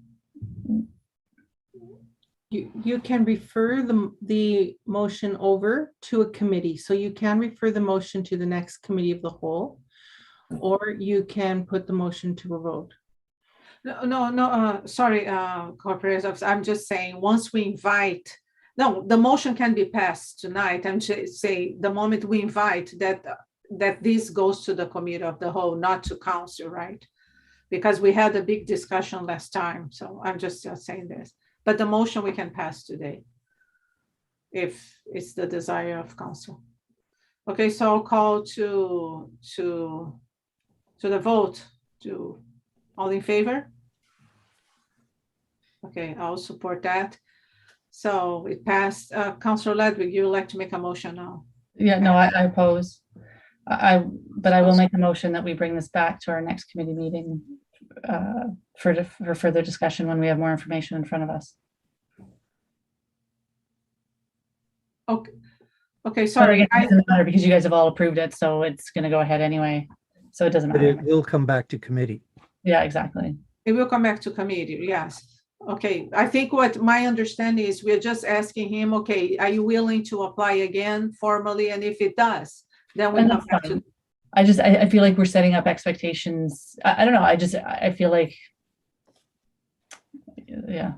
You can refer the motion over to a committee. So you can refer the motion to the next committee of the whole, or you can put the motion to a vote. No, sorry, corporate officer. I'm just saying, once we invite, no, the motion can be passed tonight. I'm just saying, the moment we invite that this goes to the committee of the whole, not to council, right? Because we had a big discussion last time. So I'm just saying this. But the motion we can pass today, if it's the desire of council. Okay, so I'll call to the vote. To all in favor? Okay, I'll support that. So it passed. Councillor Ledwig, you would like to make a motion now? Yeah, no, I oppose. But I will make a motion that we bring this back to our next committee meeting for further discussion when we have more information in front of us. Okay, sorry. It doesn't matter because you guys have all approved it, so it's going to go ahead anyway. So it doesn't matter. But it will come back to committee. Yeah, exactly. It will come back to committee, yes. Okay, I think what my understanding is, we're just asking him, okay, are you willing to apply again formally? And if it does, then we come back to. I feel like we're setting up expectations. I don't know. I feel like, yeah.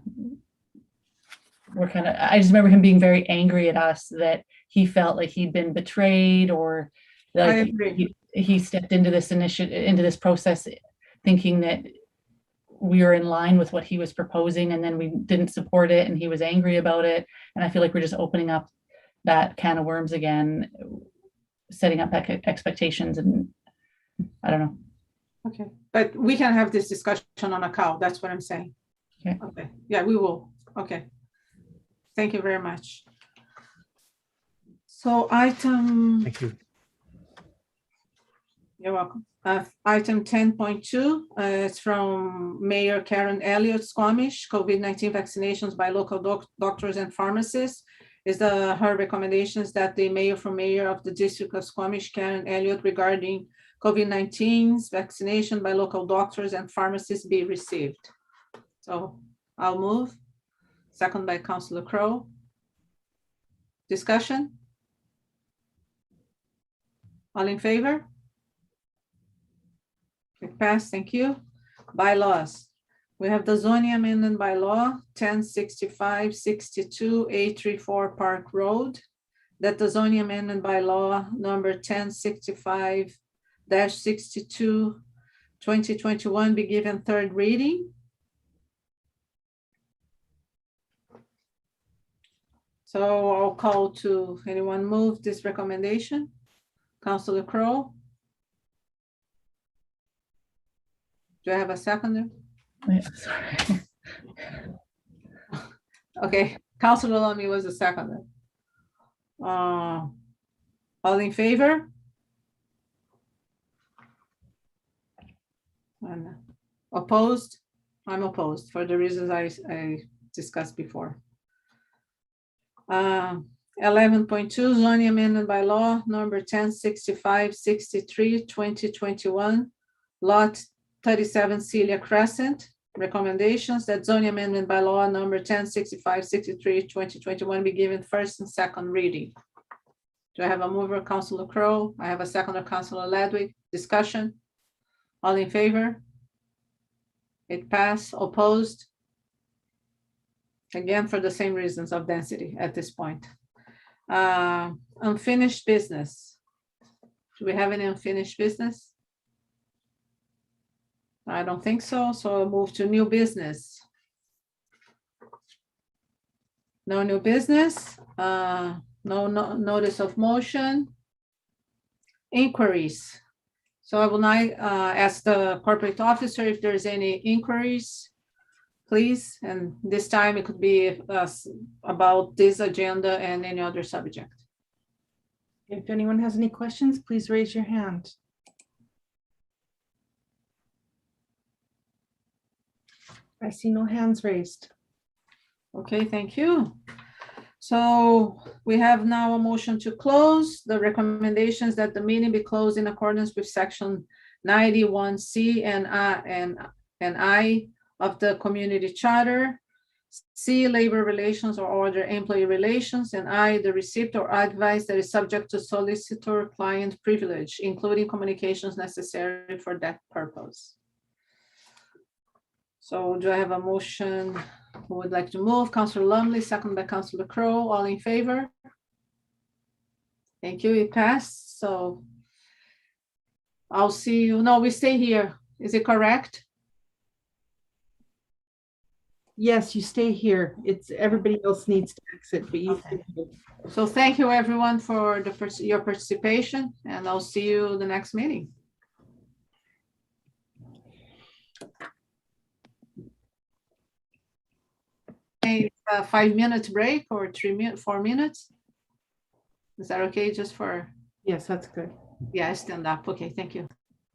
I just remember him being very angry at us that he felt like he'd been betrayed, or like he stepped into this process thinking that we were in line with what he was proposing, and then we didn't support it and he was angry about it. And I feel like we're just opening up that can of worms again, setting up expectations, and I don't know. Okay, but we can have this discussion on a call. That's what I'm saying. Okay. Yeah, we will. Okay. Thank you very much. So Thank you. You're welcome. Item 10.2, it's from Mayor Karen Elliott Squamish, COVID-19 vaccinations by local doctors and pharmacists. Her recommendations that the mayor of the District of Squamish, Karen Elliott, regarding COVID-19 vaccination by local doctors and pharmacists be received. So I'll move. Second by Councillor Crow. Discussion? All in favor? It passed, thank you. Bylaws. We have the zoning amendment by law 106562 834 Park Road. That the zoning amendment by law number 1065-62 2021 be given third reading. So I'll call to anyone move this recommendation. Councilor Crowe. Do I have a seconder? Yeah, sorry. Okay, Councilor Lamy was the seconder. All in favor? And opposed? I'm opposed for the reasons I discussed before. 11.2 zoning amendment by law number 106563 2021 lot 37 Celia Crescent. Recommendations that zoning amendment by law number 106563 2021 be given first and second reading. Do I have a mover, Councilor Crowe? I have a seconder, Councilor Ledwig. Discussion? All in favor? It passed. Opposed? Again, for the same reasons of density at this point. Unfinished business. Do we have any unfinished business? I don't think so, so I'll move to new business. No new business, no notice of motion. Inquiries. So I will now ask the corporate officer if there's any inquiries, please. And this time it could be about this agenda and any other subject. If anyone has any questions, please raise your hand. I see no hands raised. Okay, thank you. So we have now a motion to close. The recommendations that the meeting be closed in accordance with section 91C and I of the community charter. C, labor relations or other employee relations, and I, the receipt or advice that is subject to solicitor client privilege, including communications necessary for that purpose. So do I have a motion? Who would like to move? Councilor Lumley, second by Councilor Crowe. All in favor? Thank you. It passed. So I'll see you. No, we stay here. Is it correct? Yes, you stay here. It's everybody else needs to exit, but you. Okay. So thank you everyone for your participation, and I'll see you the next meeting. A 5-minute break or 4 minutes. Is that okay? Just for. Yes, that's good. Yeah, I stand up. Okay, thank you.